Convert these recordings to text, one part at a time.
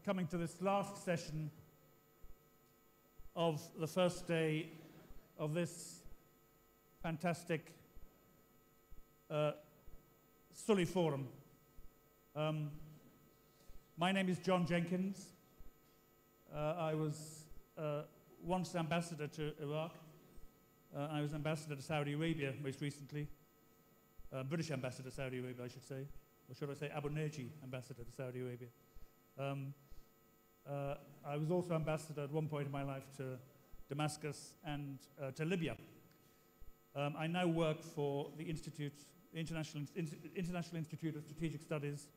coming to this last session of the first day of this fantastic Sully Forum. My name is John Jenkins. I was once ambassador to Iraq. I was ambassador to Saudi Arabia most recently. British ambassador to Saudi Arabia, I should say. Or should I say Abu Naji ambassador to Saudi Arabia. I was also ambassador at one point in my life to Damascus and to Libya. I now work for the International Institute of Strategic Studies,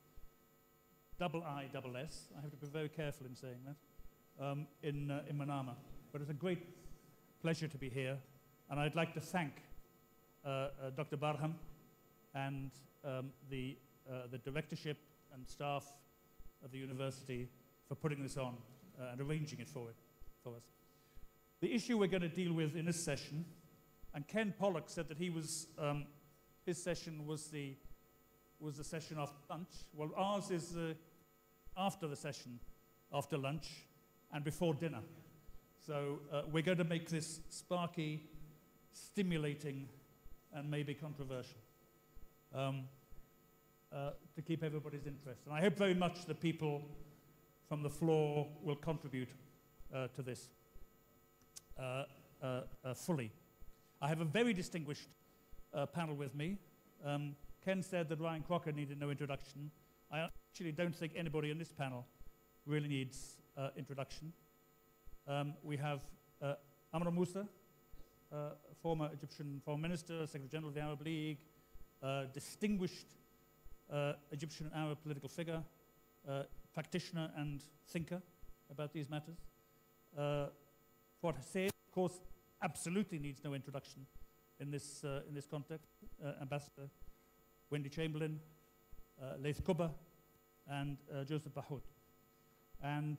IISS. I have to be very careful in saying that, in Manama. But it's a great pleasure to be here, and I'd like to thank Dr. Barham and the directorship and staff of the university for putting this on and arranging it for us. The issue we're going to deal with in this session, and Ken Pollock said that he was his session was the session after lunch. Well, ours is after the session, after lunch, and before dinner. So we're going to make this sparky, stimulating, and maybe controversial to keep everybody's interest. And I hope very much that people from the floor will contribute to this fully. I have a very distinguished panel with me. Ken said that Ryan Crocker needed no introduction. I actually don't think anybody in this panel really needs introduction. We have Amr Moussa, former Egyptian Foreign Minister, Secretary General of the Arab League, distinguished Egyptian Arab political figure, practitioner and thinker about these matters. Fuad Hussein, of course, absolutely needs no introduction in this context. Ambassador Wendy Chamberlain, Laith Kuba, and Joseph Bahoud. And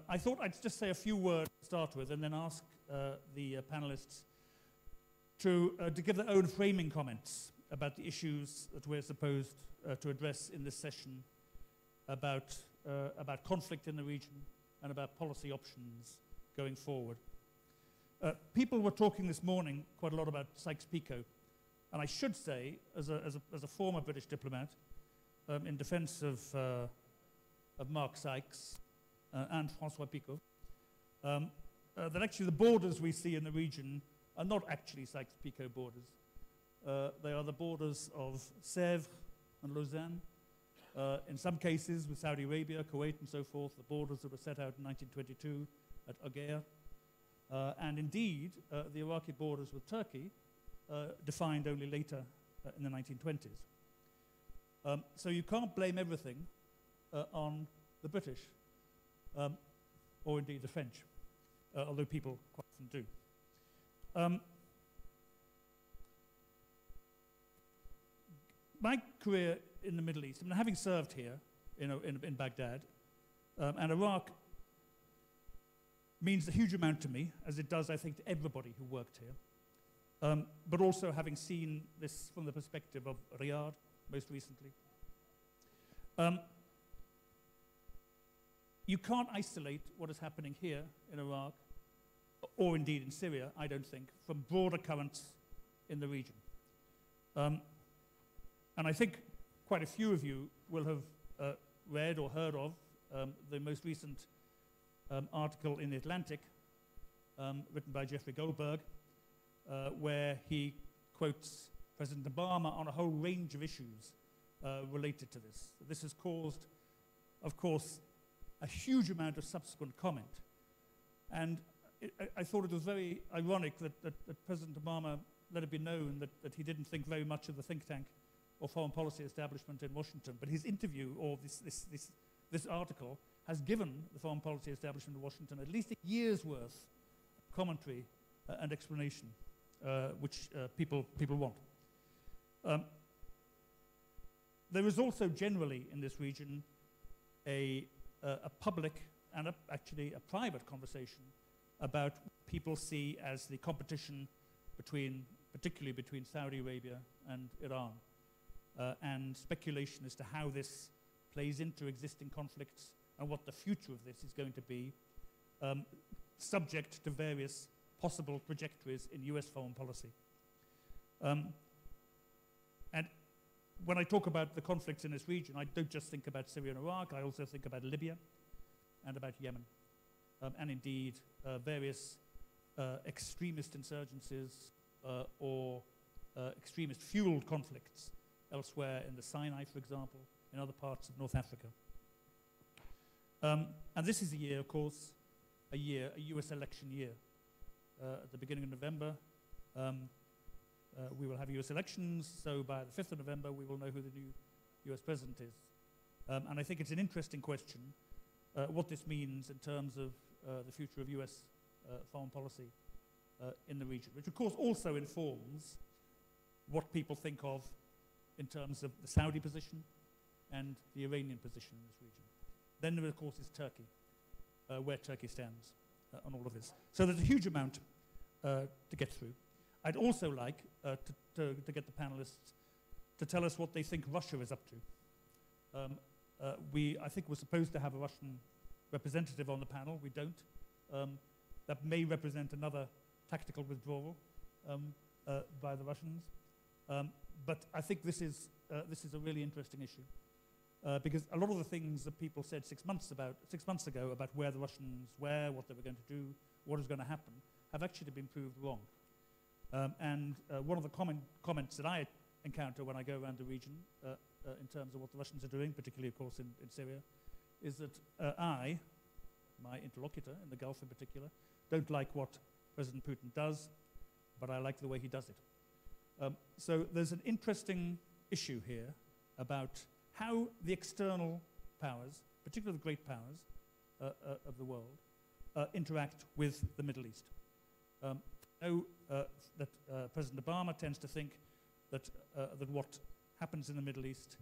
I thought I'd just say a few words to start with, and then ask the panelists to give their own framing comments about the issues that we're supposed to address in this session about conflict in the region and about policy options going forward. People were talking this morning quite a lot about Sykes-Picot, and I should say, as a former British diplomat, in defense of Mark Sykes and François Picot, that actually the borders we see in the region are not actually Sykes-Picot borders. They are the borders of Sèvres and Lausanne. In some cases, with Saudi Arabia, Kuwait, and so forth, the borders that were set out in 1922 at Oghaya. And indeed, the Iraqi borders with Turkey, defined only later in the 1920s. So you can't blame everything on the British, or indeed the French, although people quite often do. My career in the Middle East, I mean, having served here in Baghdad, and Iraq means a huge amount to me, as it does, I think, to everybody who worked here. But also having seen this from the perspective of Riyadh most recently. You can't isolate what is happening here in Iraq, or indeed in Syria, I don't think, from broader currents in the region. And I think quite a few of you will have read or heard of the most recent article in The Atlantic, written by Jeffrey Goldberg, where he quotes President Obama on a whole range of issues related to this. This has caused, of course, a huge amount of subsequent comment. And I thought it was very ironic that President Obama let it be known that he didn't think very much of the think tank or foreign policy establishment in Washington, but his interview, or this article, has given the foreign policy establishment in Washington at least a year's worth of commentary and explanation, which people want. There is also generally in this region a public and actually a private conversation about what people see as the competition particularly between Saudi Arabia and Iran, and speculation as to how this plays into existing conflicts and what the future of this is going to be, subject to various possible trajectories in US foreign policy. And when I talk about the conflicts in this region, I don't just think about Syria and Iraq, I also think about Libya and about Yemen. And indeed, various extremist insurgencies or extremist-fueled conflicts elsewhere in the Sinai, for example, in other parts of North Africa. And this is a year, of course, a US election year. At the beginning of November, we will have US elections, so by the 5th of November, we will know who the new US president is. And I think it's an interesting question, what this means in terms of the future of US foreign policy in the region, which of course also informs what people think of in terms of the Saudi position and the Iranian position in this region. Then there, of course, is Turkey, where Turkey stands on all of this. So there's a huge amount to get through. I'd also like to get the panelists to tell us what they think Russia is up to. I think we're supposed to have a Russian representative on the panel. We don't. That may represent another tactical withdrawal by the Russians. But I think this is a really interesting issue. Because a lot of the things that people said 6 months ago about where the Russians were, what they were going to do, what is going to happen, have actually been proved wrong. And one of the comments that I encounter when I go around the region in terms of what the Russians are doing, particularly, of course, in Syria, is that my interlocutor in the Gulf in particular, don't like what President Putin does, but I like the way he does it. So there's an interesting issue here about how the external powers, particularly the great powers of the world, interact with the Middle East. I know that President Obama tends to think that what happens in the Middle East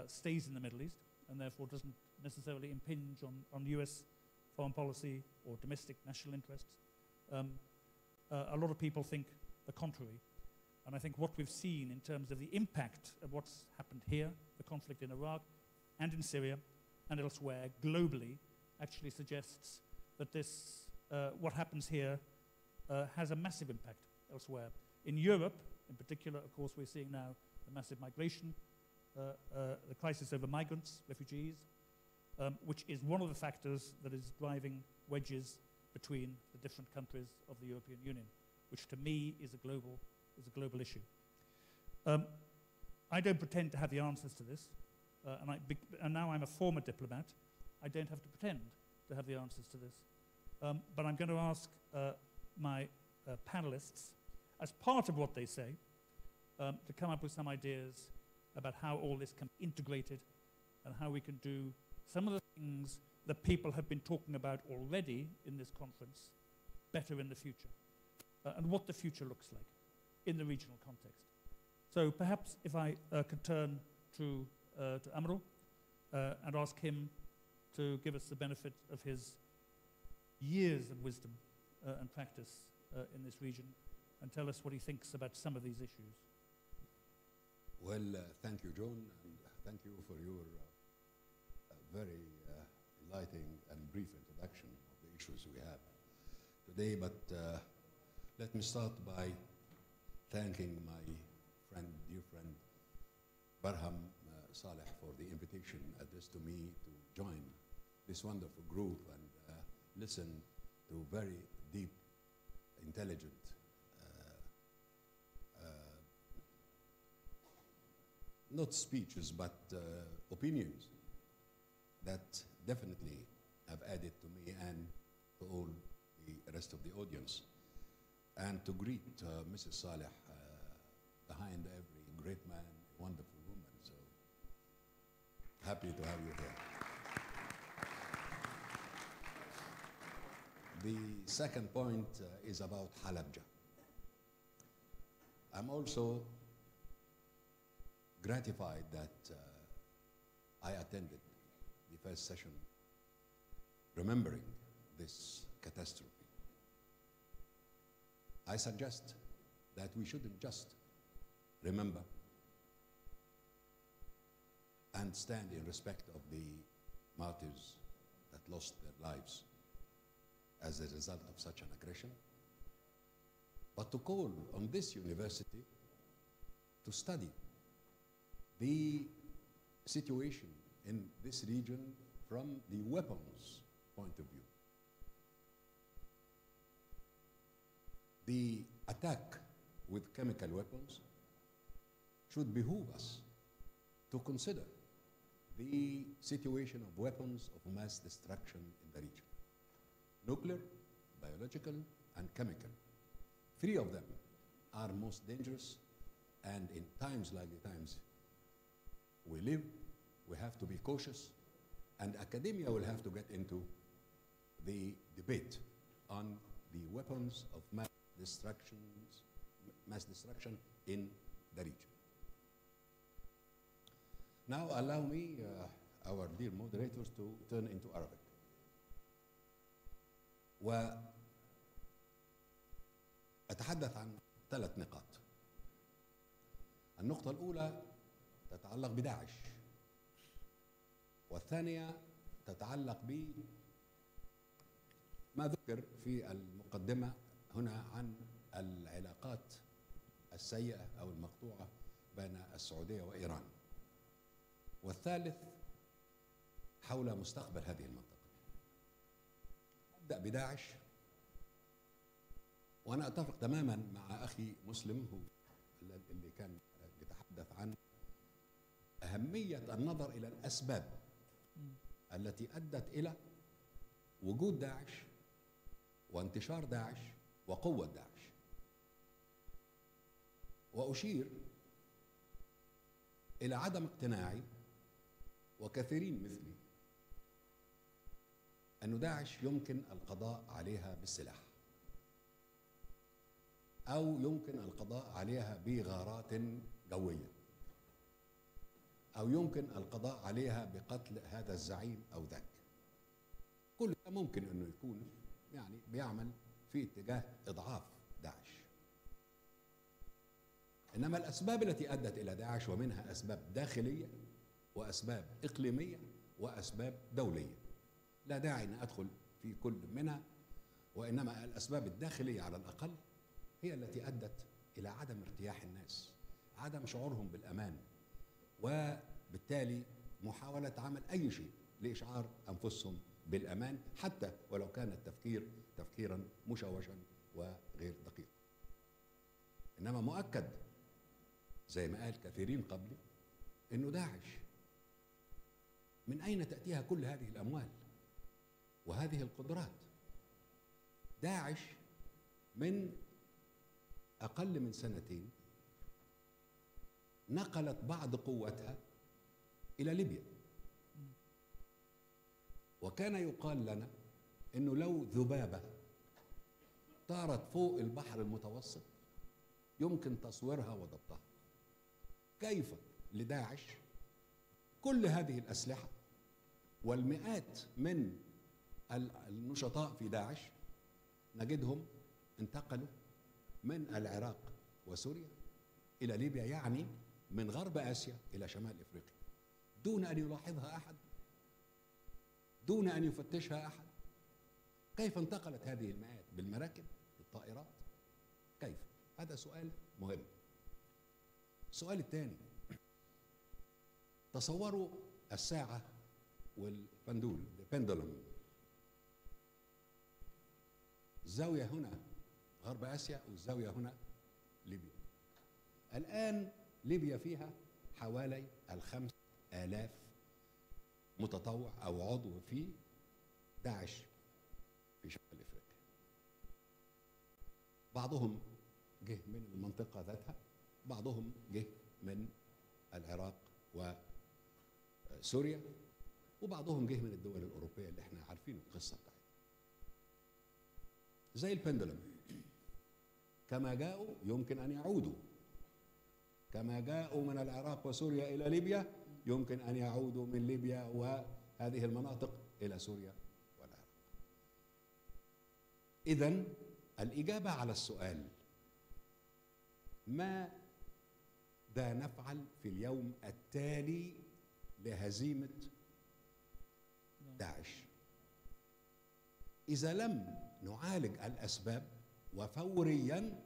stays in the Middle East, and therefore doesn't necessarily impinge on US foreign policy or domestic national interests. A lot of people think the contrary. And I think what we've seen in terms of the impact of what's happened here, the conflict in Iraq and in Syria and elsewhere globally, actually suggests that what happens here has a massive impact elsewhere. In Europe, in particular, of course, we're seeing now the massive migration, the crisis over migrants, refugees, which is one of the factors that is driving wedges between the different countries of the European Union, which to me is a global issue. I don't pretend to have the answers to this, and now I'm a former diplomat. I don't have to pretend to have the answers to this. But I'm going to ask my panelists, as part of what they say, to come up with some ideas about how all this can be integrated and how we can do some of the things that people have been talking about already in this conference better in the future, and what the future looks like in the regional context. So perhaps if I could turn to Amrou and ask him to give us the benefit of his years of wisdom and practice in this region and tell us what he thinks about some of these issues. Well, thank you, John, and thank you for your very enlightening and brief introduction of the issues we have today. But let me start by thanking my dear friend, Barham Saleh, for the invitation addressed to me to join this wonderful group and listen to very deep, intelligent, not speeches, but opinions that definitely have added to me and to all the rest of the audience. And to greet Mrs. Saleh, behind every great man, wonderful woman. So happy to have you here. The second point is about Halabja. I'm also gratified that I attended the first session remembering this catastrophe. I suggest that we shouldn't just remember and stand in respect of the martyrs that lost their lives as a result of such an aggression, but to call on this university to study the situation in this region from the weapons point of view. The attack with chemical weapons should behoove us to consider the situation of weapons of mass destruction in the region. Nuclear, biological, and chemical. Three of them are most dangerous, and in times like the times we live, we have to be cautious, and academia will have to get into the debate on the weapons of mass destruction in the region. Now allow me, our dear moderators, to turn into Arabic. وأتحدث عن 3 نقاط. النقطة الأولى تتعلق بداعش، والثانية تتعلق بما ذكر في المقدمة هنا عن العلاقات السيئة أو المقطوعة بين السعودية وإيران، والثالث حول مستقبل هذه المنطقة. أبدأ بداعش، وأنا أتفق تماما مع أخي مسلم هو اللي كان يتحدث عن أهمية النظر إلى الأسباب التي أدت إلى وجود داعش وانتشار داعش وقوة داعش. وأشير إلى عدم اقتناعي وكثيرين مثلي أن داعش يمكن القضاء عليها بالسلاح، أو يمكن القضاء عليها بغارات جوية، أو يمكن القضاء عليها بقتل هذا الزعيم أو ذاك. كل ده ممكن أنه يكون يعني بيعمل في اتجاه إضعاف داعش. إنما الأسباب التي أدت إلى داعش، ومنها أسباب داخلية وأسباب إقليمية وأسباب دولية، لا داعي أن أدخل في كل منها، وإنما الأسباب الداخلية على الأقل هي التي أدت إلى عدم ارتياح الناس، عدم شعورهم بالأمان، وبالتالي محاولة عمل أي شيء لإشعار أنفسهم بالأمان، حتى ولو كان التفكير تفكيرا مشوشا وغير دقيق. إنما مؤكد زي ما قال كثيرين قبلي إنه داعش من أين تأتيها كل هذه الأموال وهذه القدرات؟ داعش من أقل من 2 سنين نقلت بعض قوتها إلى ليبيا، وكان يقال لنا إنه لو ذبابة طارت فوق البحر المتوسط يمكن تصويرها وضبطها. كيف لداعش كل هذه الأسلحة والمئات من النشطاء في داعش نجدهم انتقلوا من العراق وسوريا إلى ليبيا، يعني من غرب آسيا إلى شمال إفريقيا، دون أن يلاحظها أحد، دون أن يفتشها أحد؟ كيف انتقلت هذه المئات؟ بالمراكب، بالطائرات؟ كيف؟ هذا سؤال مهم. السؤال الثاني، تصوروا الساعة والبندول، البندولم، الزاوية هنا غرب آسيا والزاوية هنا ليبيا. الآن ليبيا فيها حوالي 5000 متطوع أو عضو في داعش في شمال إفريقيا. بعضهم جه من المنطقة ذاتها، بعضهم جه من العراق وسوريا، وبعضهم جه من الدول الأوروبية اللي احنا عارفين القصة بتاعتها. زي البندلم، كما جاءوا يمكن أن يعودوا، كما جاءوا من العراق وسوريا إلى ليبيا يمكن أن يعودوا من ليبيا وهذه المناطق إلى سوريا والعراق. إذن الإجابة على السؤال ماذا نفعل في اليوم التالي لهزيمة داعش إذا لم نعالج الأسباب وفوريا،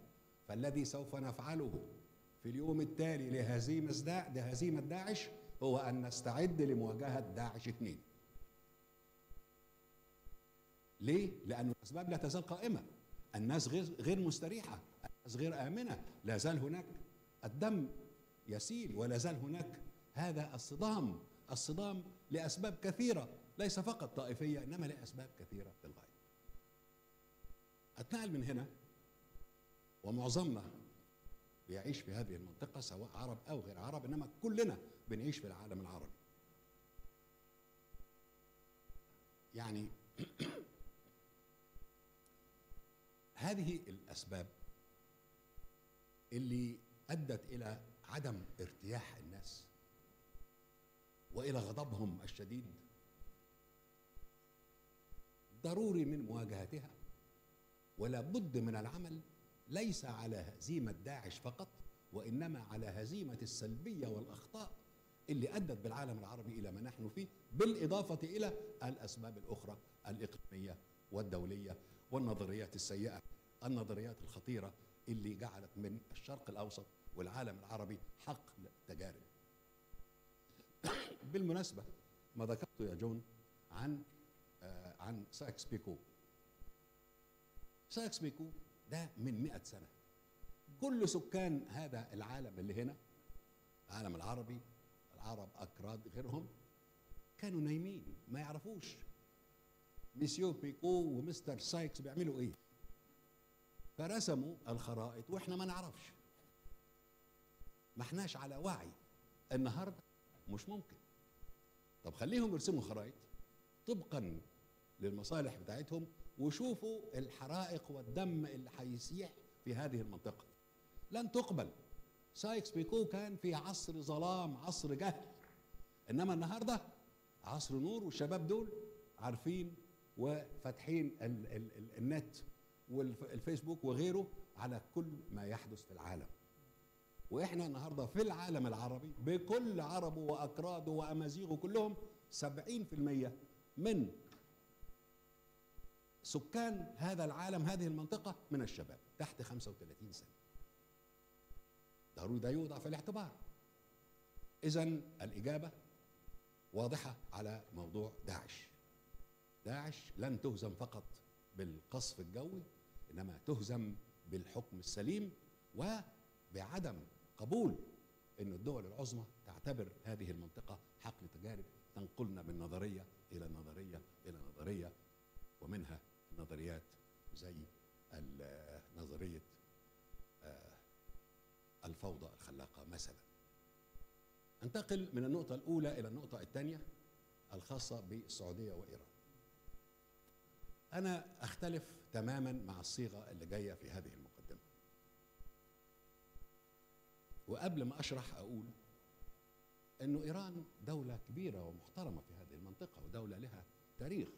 فالذي سوف نفعله في اليوم التالي لهزيمة داعش هو أن نستعد لمواجهة داعش 2. ليه؟ لأن الأسباب لا تزال قائمة، الناس غير مستريحة، الناس غير آمنة، لا زال هناك الدم يسيل، ولا زال هناك هذا الصدام لأسباب كثيرة، ليس فقط طائفية إنما لأسباب كثيرة للغاية. أتنقل من هنا، ومعظمنا بيعيش في هذه المنطقة سواء عرب أو غير عرب، إنما كلنا بنعيش في العالم العربي. يعني هذه الأسباب اللي أدت إلى عدم ارتياح الناس وإلى غضبهم الشديد ضروري من مواجهتها، ولا بد من العمل ليس على هزيمة داعش فقط، وإنما على هزيمة السلبية والأخطاء اللي أدت بالعالم العربي إلى ما نحن فيه، بالإضافة إلى الأسباب الأخرى الإقليمية والدولية والنظريات السيئة، النظريات الخطيرة اللي جعلت من الشرق الأوسط والعالم العربي حقل تجارب. بالمناسبة ما ذكرته يا جون عن سايكس بيكو. سايكس بيكو ده من 100 سنة كل سكان هذا العالم اللي هنا، العالم العربي، العرب أكراد غيرهم، كانوا نايمين ما يعرفوش ميسيو بيكو ومستر سايكس بيعملوا ايه، فرسموا الخرائط واحنا ما نعرفش، ما احناش على وعي. النهارده مش ممكن. طب خليهم يرسموا خرائط طبقا للمصالح بتاعتهم، وشوفوا الحرائق والدم اللي هيسيح في هذه المنطقة. لن تقبل. سايكس بيكو كان في عصر ظلام، عصر جهل، انما النهارده عصر نور، والشباب دول عارفين وفاتحين النت والفيسبوك وغيره على كل ما يحدث في العالم. واحنا النهارده في العالم العربي بكل عربه واكراده وامازيغه كلهم 70% من سكان هذا العالم، هذه المنطقة، من الشباب تحت 35 سنة. ضروري ده يوضع في الاعتبار. إذن الإجابة واضحة على موضوع داعش. داعش لن تهزم فقط بالقصف الجوي، إنما تهزم بالحكم السليم وبعدم قبول أن الدول العظمى تعتبر هذه المنطقة حقل تجارب تنقلنا من نظرية إلى نظرية إلى نظرية، ومنها نظريات زي نظرية الفوضى الخلاقة مثلا. انتقل من النقطة الأولى إلى النقطة الثانية الخاصة بالسعودية وإيران. أنا أختلف تماما مع الصيغة اللي جاية في هذه المقدمة. وقبل ما أشرح أقول أنه إيران دولة كبيرة ومحترمة في هذه المنطقة، ودولة لها تاريخ،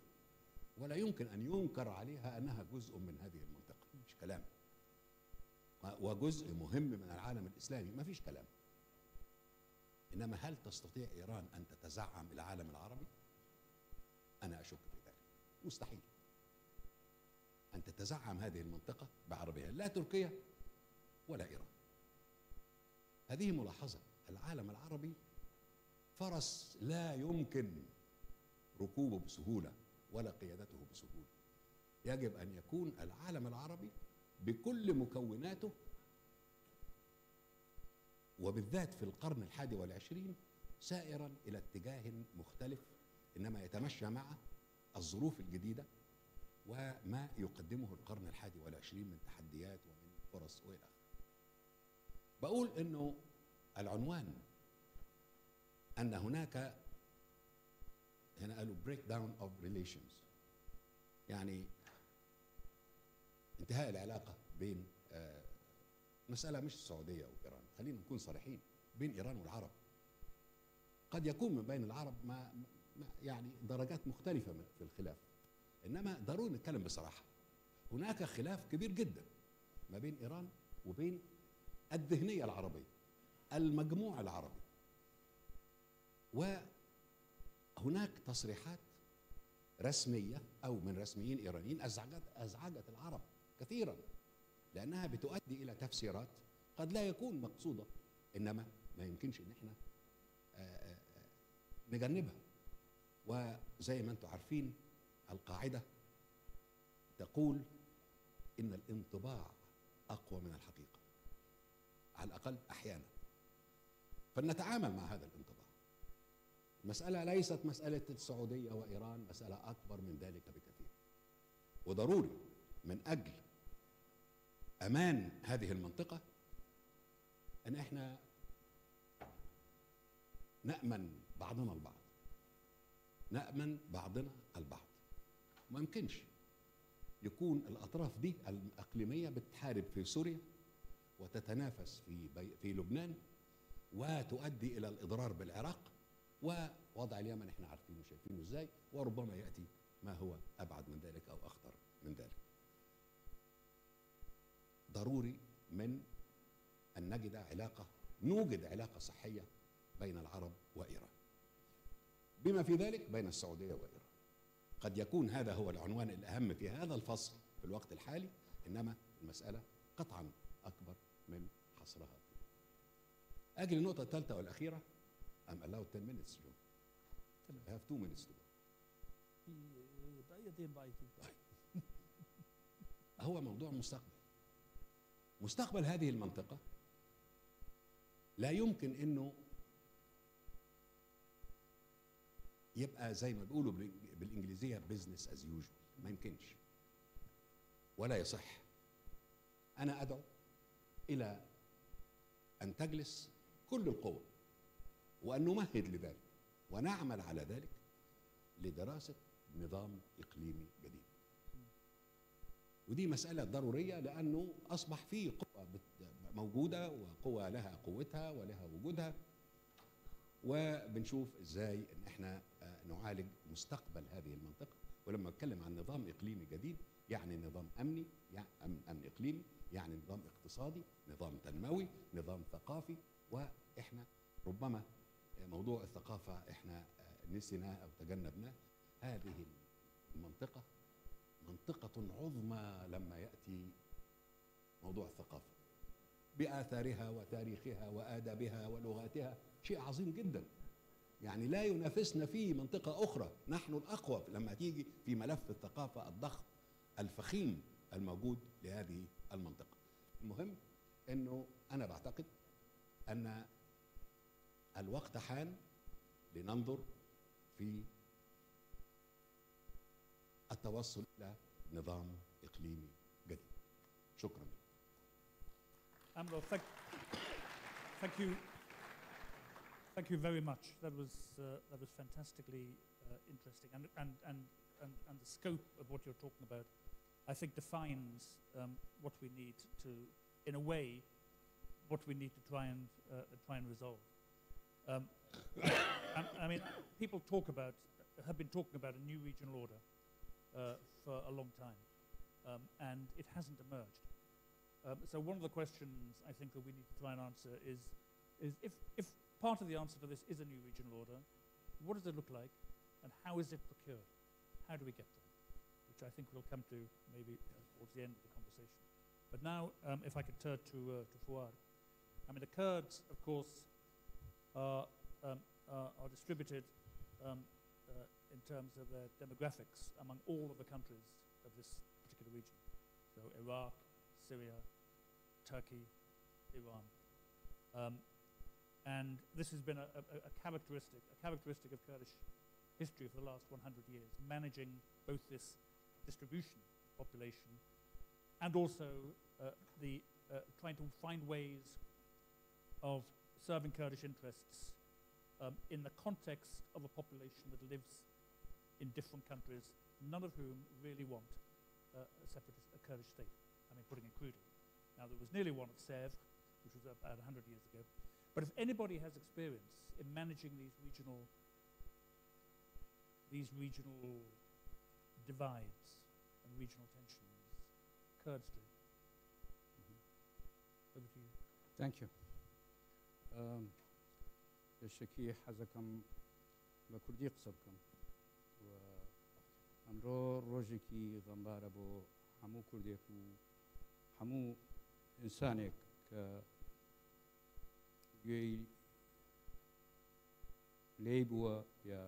ولا يمكن أن ينكر عليها أنها جزء من هذه المنطقة، مش كلام، وجزء مهم من العالم الإسلامي، ما فيش كلام. إنما هل تستطيع إيران أن تتزعم العالم العربي؟ أنا أشك في ذلك، مستحيل أن تتزعم هذه المنطقة بعربها، لا تركيا ولا إيران. هذه ملاحظة. العالم العربي فرس لا يمكن ركوبه بسهولة ولا قيادته بسهولة. يجب أن يكون العالم العربي بكل مكوناته، وبالذات في القرن 21 سائرا إلى اتجاه مختلف، إنما يتمشى مع الظروف الجديدة وما يقدمه القرن 21 من تحديات ومن فرص وإلى آخره. بقول إنه العنوان أن هناك، هنا قالوا break down of relations، يعني انتهاء العلاقة بين مسألة مش السعودية وإيران، خلينا نكون صريحين، بين إيران والعرب. قد يكون من بين العرب ما يعني درجات مختلفة في الخلاف، إنما ضروري نتكلم بصراحة. هناك خلاف كبير جدا ما بين إيران وبين الذهنية العربية، المجموع العربي. وهناك تصريحات رسمية أو من رسميين إيرانيين أزعجت العرب كثيرا، لأنها بتؤدي إلى تفسيرات قد لا يكون مقصودة، إنما ما يمكنش إن احنا نجنبها. وزي ما انتم عارفين القاعدة تقول إن الانطباع أقوى من الحقيقة على الأقل أحيانا، فلنتعامل مع هذا الانطباع. المسألة ليست مسألة السعودية وإيران، مسألة أكبر من ذلك بكثير، وضروري من أجل أمان هذه المنطقة أن احنا نأمن بعضنا البعض، نأمن بعضنا البعض. ما يمكنش يكون الأطراف دي الإقليمية بتحارب في سوريا وتتنافس في لبنان وتؤدي إلى الإضرار بالعراق، ووضع اليمن احنا عارفينه وشايفينه ازاي، وربما يأتي ما هو أبعد من ذلك أو أخطر من ذلك. ضروري من أن نوجد علاقة صحية بين العرب وإيران، بما في ذلك بين السعودية وإيران. قد يكون هذا هو العنوان الأهم في هذا الفصل في الوقت الحالي، إنما المسألة قطعا أكبر من حصرها فيه. أجل النقطة الثالثة والأخيرة. I'm allowed 10 minutes, John. I have 2 minutes to go. هو موضوع مستقبل هذه المنطقة لا يمكن إنه يبقى زي ما بيقولوا بالإنجليزية business as usual. ما يمكنش ولا يصح. أنا أدعو إلى أن تجلس كل القوى وأن نمهد لذلك ونعمل على ذلك لدراسة نظام إقليمي جديد. ودي مسألة ضرورية، لأنه أصبح فيه قوى موجودة وقوى لها قوتها ولها وجودها، وبنشوف إزاي إن إحنا نعالج مستقبل هذه المنطقة. ولما أتكلم عن نظام إقليمي جديد يعني نظام أمني، يعني أمن إقليمي، يعني نظام اقتصادي، نظام تنموي، نظام ثقافي. وإحنا ربما موضوع الثقافة إحنا نسيناه أو تجنبناه. هذه المنطقة منطقة عظمى لما يأتي موضوع الثقافة بآثارها وتاريخها وآدابها ولغاتها، شيء عظيم جدا. يعني لا ينافسنا فيه منطقة أخرى، نحن الأقوى لما تيجي في ملف الثقافة الضخم الفخيم الموجود لهذه المنطقة. المهم أنه أنا بعتقد أن الوقت حان لننظر في التوصل إلى نظام إقليمي جديد. شكرا. Amro, thank you very much. That was fantastically interesting, and the scope of what you're talking about, I think, defines what we need to, in a way, what we need to try and resolve. I mean, people have been talking about a new regional order for a long time, and it hasn't emerged. So one of the questions I think that we need to try and answer is if part of the answer for this is a new regional order, what does it look like, and how is it procured? How do we get there? Which I think we'll come to maybe towards the end of the conversation. But now, if I could turn to Fouad. I mean, the Kurds, of course, are distributed in terms of their demographics among all of the countries of this particular region. So Iraq, Syria, Turkey, Iran. And this has been a characteristic of Kurdish history for the last 100 years, managing both this distribution of population and also trying to find ways of serving Kurdish interests in the context of a population that lives in different countries, none of whom really want a Kurdish state. I mean, putting it crudely. Now, there was nearly one at Sèvres, which was about 100 years ago. But if anybody has experience in managing these regional divides and regional tensions, Kurds do. Over to you. Thank you. الشكي حزكم بكردي قصبكم و ئەمڕۆ ڕۆژێکی غەمبارە بۆ هەموو کوردێک و هەموو ئینسانێک کە گوێی لێی بووە یا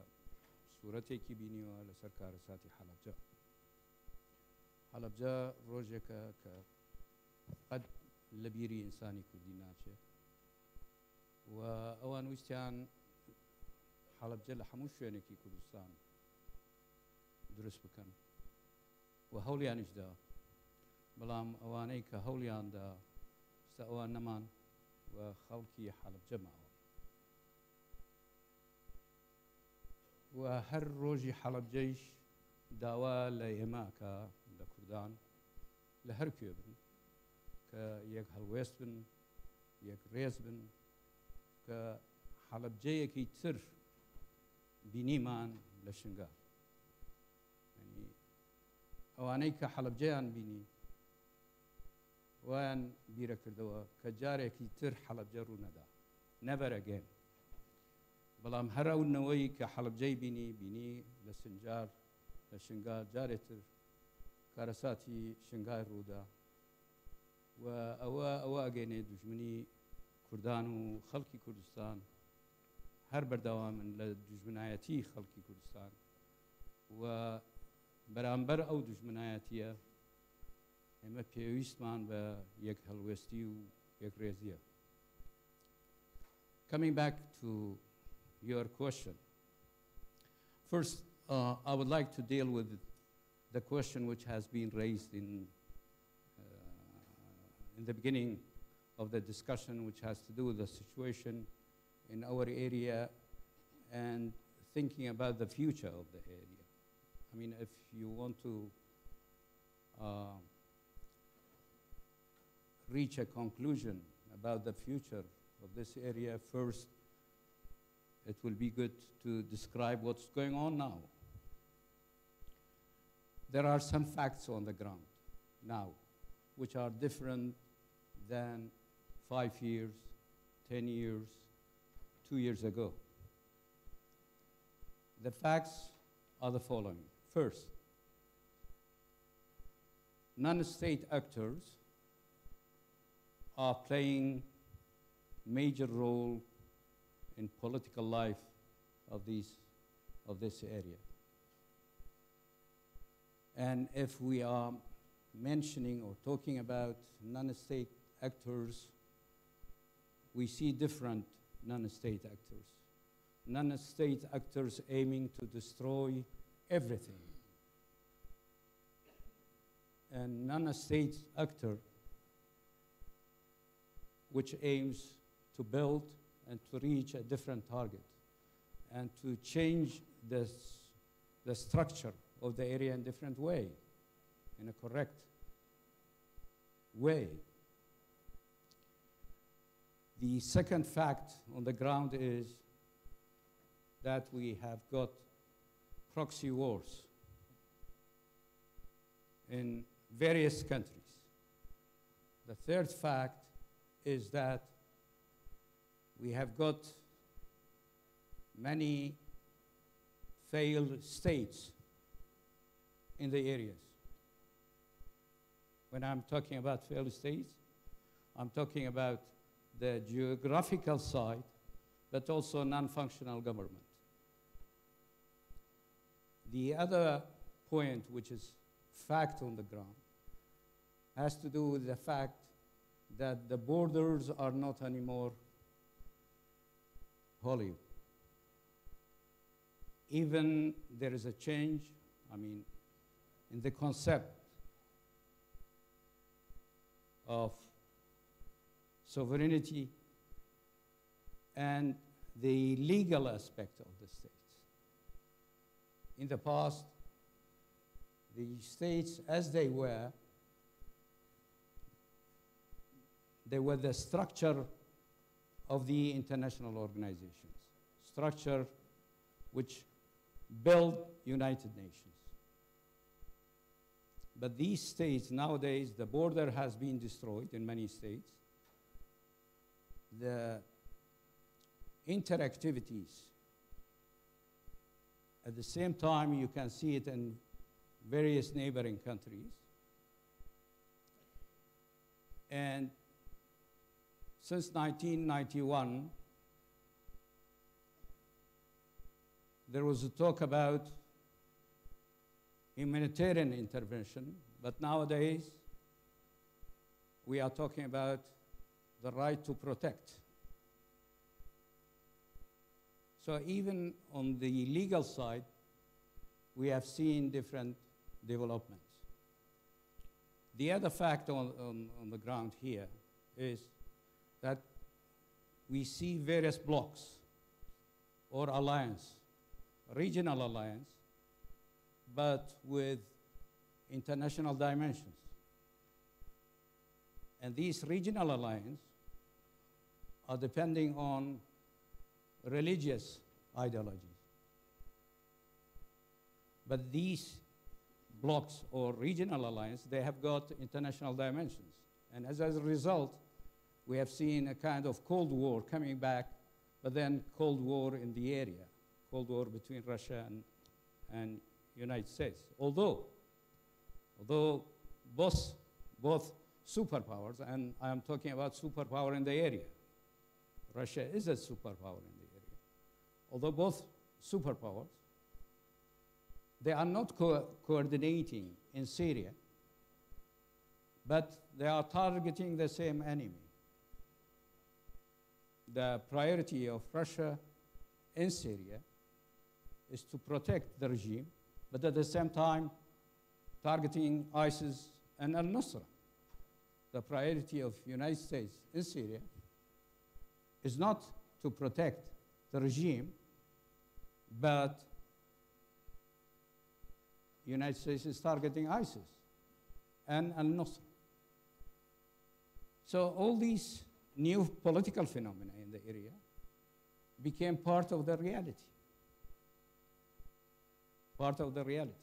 سوورەتێکی بینیوە لەسەر کارەساتی حەلەبجە. حەلەبجە ڕۆژێکە کە قەت لە بیری ئینسانی کوردی ناچێت و ئەوان ویستیان حەلەبجە لە هەموو شوێنێکی کوردستان دروست بکەن و هەوڵیانیشدا، بەڵام ئەوانەی کە هەوڵیاندا ستا ئەوان نەمان و خەڵکی حەلەبجە ماوە و هەر ڕۆژی حەلەبجەیش داوا لە ئێماکە لە کوردان لە هەر کوێ بن کە یەک هەڵوێست بن، یەک ڕێز بن، کە حەلەبجەیەکی تر بینیمان لە شنگار. یعنی ئەوانەی کە حەلەبجەیان بینی ویان بیرە کردەوە کە جارێکی تر حەلەبجە ڕوو نەدا، never again. بەڵام هەر ئەوەی کە حەلەبجەی بینی لە سنجار لە شنگار جارێتر کارەساتی شنگار ڕوودا و ئەوە ئەگەینێ دوژمنی کوردان و خەڵکی کوردستان هەر بەردەوامن لە دوژمنایەتی خەڵکی کوردستان و بەرامبەر ئەو دوژمنایەتیە ئێمە پێویستمان بە یەک هەڵوێستی و یەک ڕێزیە. Coming back to your question. First, I would like to deal with the question which has been raised in the beginning of the discussion, which has to do with the situation in our area and thinking about the future of the area. I mean, if you want to reach a conclusion about the future of this area, first, it will be good to describe what's going on now. There are some facts on the ground now, which are different than 5 years, 10 years, 2 years ago. The facts are the following. First, non-state actors are playing major role in political life of this area. And if we are mentioning or talking about non-state actors, we see different non-state actors. Non-state actors aiming to destroy everything. And non-state actor which aims to build and to reach a different target and to change the structure of the area in a different way, in a correct way. The second fact on the ground is that we have got proxy wars in various countries. The third fact is that we have got many failed states in the areas. When I'm talking about failed states, I'm talking about the geographical side, but also non-functional government. The other point, which is fact on the ground, has to do with the fact that the borders are not anymore holy. Even there is a change, I mean, in the concept of sovereignty and the legal aspect of the states. In the past, the states as they were the structure of the international organizations, structure which build United Nations. But these states, nowadays, the border has been destroyed in many states. The interactivities, at the same time, you can see it in various neighboring countries. And since 1991, there was a talk about humanitarian intervention, but nowadays we are talking about the right to protect. So even on the legal side, we have seen different developments. The other fact on the ground here is that we see various blocks or alliance, regional alliance, but with international dimensions. And these regional alliances are depending on religious ideologies. But these blocks or regional alliance, they have got international dimensions. And as a result, we have seen a kind of Cold War coming back, but then Cold War in the area, Cold War between Russia and United States. Although both superpowers, and I'm talking about superpower in the area. Russia is a superpower in the area. Although both superpowers, they are not coordinating in Syria, but they are targeting the same enemy. The priority of Russia in Syria is to protect the regime, but at the same time targeting ISIS and al-Nusra. The priority of the United States in Syria is not to protect the regime, but the United States is targeting ISIS and al-Nusra. So all these new political phenomena in the area became part of the reality. Part of the reality.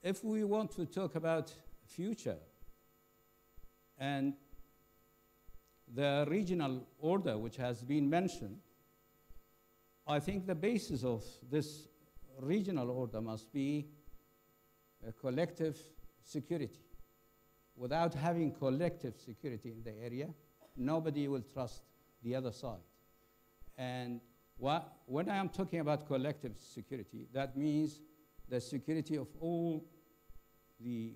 If we want to talk about future and the regional order which has been mentioned, I think the basis of this regional order must be a collective security. Without having collective security in the area, nobody will trust the other side. And when I am talking about collective security, that means the security of all the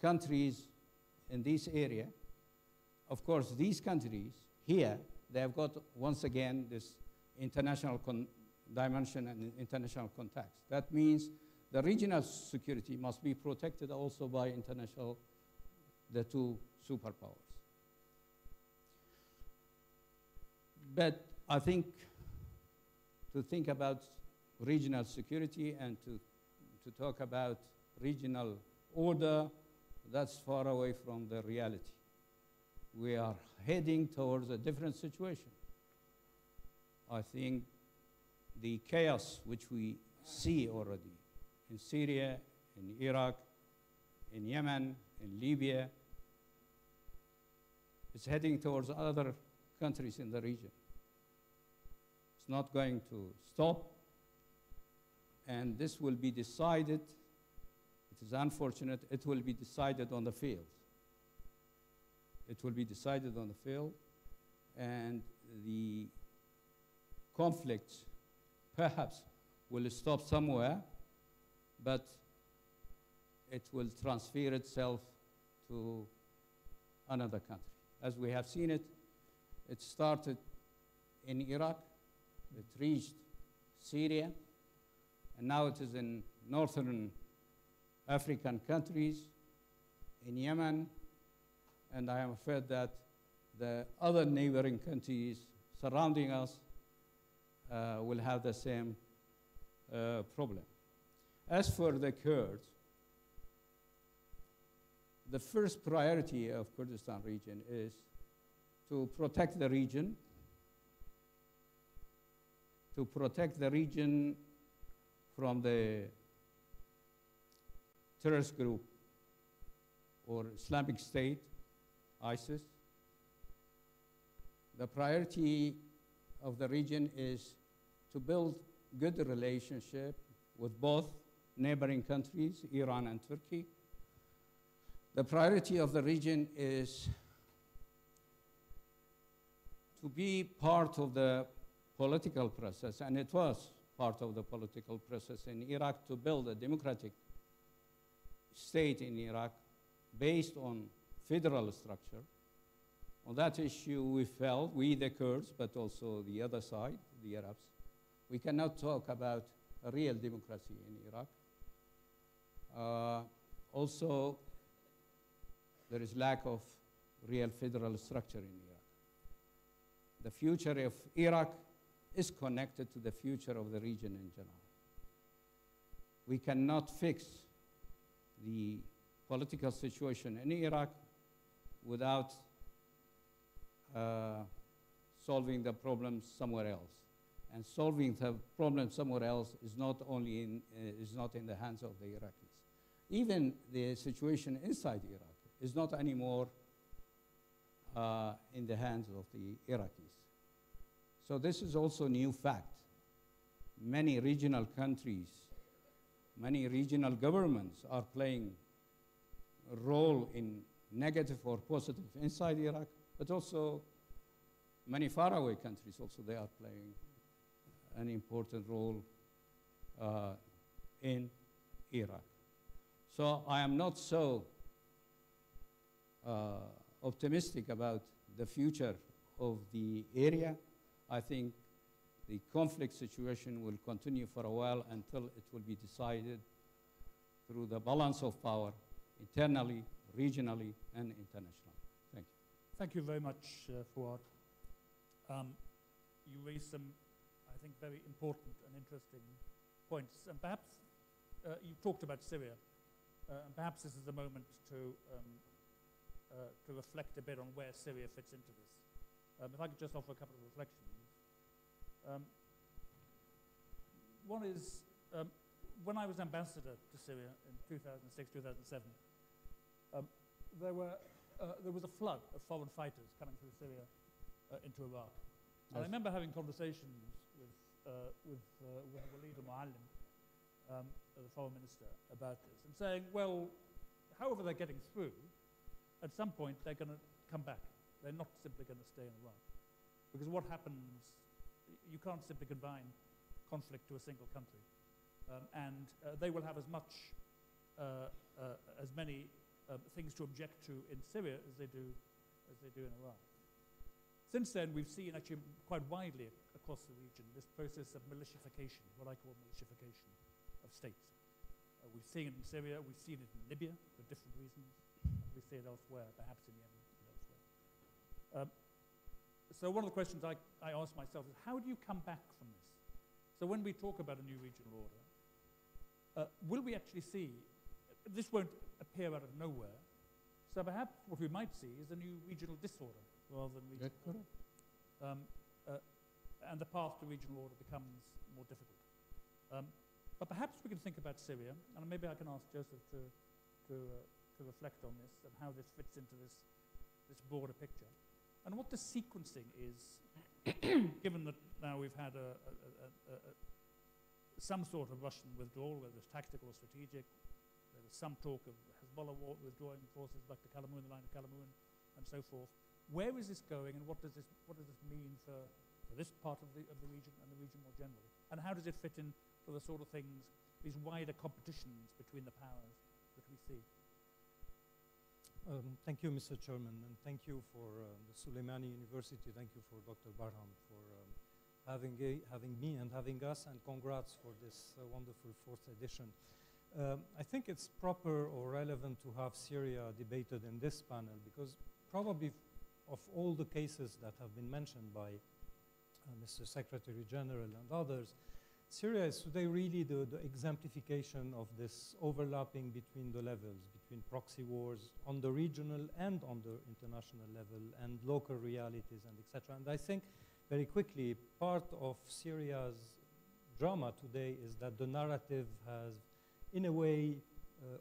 countries in this area. Of course, these countries here, they have got, once again, this international dimension and international contacts. That means the regional security must be protected also by the two superpowers. But I think to think about regional security and to talk about regional order, that's far away from the reality. We are heading towards a different situation. I think the chaos which we see already in Syria, in Iraq, in Yemen, in Libya, is heading towards other countries in the region. It's not going to stop, and this will be decided. It is unfortunate, it will be decided on the field. It will be decided on the field, and the conflict perhaps will stop somewhere, but it will transfer itself to another country. As we have seen it, it started in Iraq, it reached Syria, and now it is in northern African countries, in Yemen, and I am afraid that the other neighboring countries surrounding us will have the same problem. As for the Kurds, the first priority of Kurdistan region is to protect the region, from the terrorist group or Islamic State, ISIS. The priority of the region is to build good relationship with both neighboring countries, Iran and Turkey. The priority of the region is to be part of the political process, and it was part of the political process in Iraq to build a democratic state in Iraq based on federal structure. On that issue, we felt, we the Kurds, but also the other side, the Arabs, we cannot talk about a real democracy in Iraq. Also, there is lack of real federal structure in Iraq. The future of Iraq is connected to the future of the region in general. We cannot fix the political situation in Iraq without solving the problems somewhere else. And solving the problem somewhere else is not only is not in the hands of the Iraqis. Even the situation inside Iraq is not anymore in the hands of the Iraqis. So this is also a new fact. Many regional countries, many regional governments are playing a role in negative or positive inside Iraq, but also many faraway countries also they are playing an important role in Iraq. So I am not so optimistic about the future of the area. I think the conflict situation will continue for a while until it will be decided through the balance of power internally, regionally, and internationally. Thank you. Thank you very much, Fuad. You raised some, I think, very important and interesting points. And perhaps you talked about Syria. And perhaps this is the moment to reflect a bit on where Syria fits into this. If I could just offer a couple of reflections. One is, when I was ambassador to Syria in 2006, 2007, there was a flood of foreign fighters coming through Syria into Iraq. Yes. And I remember having conversations with Walid al-Muallim, the foreign minister, about this, and saying, well, however they're getting through, at some point they're going to come back. They're not simply going to stay in Iraq. Because what happens, you can't simply confine conflict to a single country. And they will have as many things to object to in Syria as they do in Iraq. Since then, we've seen actually quite widely across the region this process of militification, what I call militification of states. We've seen it in Syria, we've seen it in Libya for different reasons, we see it elsewhere, perhaps in Yemen and elsewhere. So one of the questions I ask myself is, how do you come back from this? So when we talk about a new regional order, will we actually see, this won't appear out of nowhere, so perhaps what we might see is a new regional disorder rather than regional order. And the path to regional order becomes more difficult. But perhaps we can think about Syria, and maybe I can ask Joseph to reflect on this and how this fits into this broader picture. And what the sequencing is, given that now we've had some sort of Russian withdrawal, whether it's tactical or strategic, there is some talk of Hezbollah withdrawing forces back to Kalamoun, the line of Kalamoun, and so forth. Where is this going, and what does this mean for this part of the region and the region more generally? And how does it fit in to the sort of things, these wider competitions between the powers that we see? Thank you, Mr. Chairman, and thank you for the Suleimani University. Thank you for Dr. Barham for having me and having us, and congrats for this wonderful 4th edition. I think it's proper or relevant to have Syria debated in this panel because probably of all the cases that have been mentioned by Mr. Secretary General and others, Syria is today really the exemplification of this overlapping between the levels, between proxy wars on the regional and on the international level and local realities and etc. And I think very quickly part of Syria's drama today is that the narrative has in a way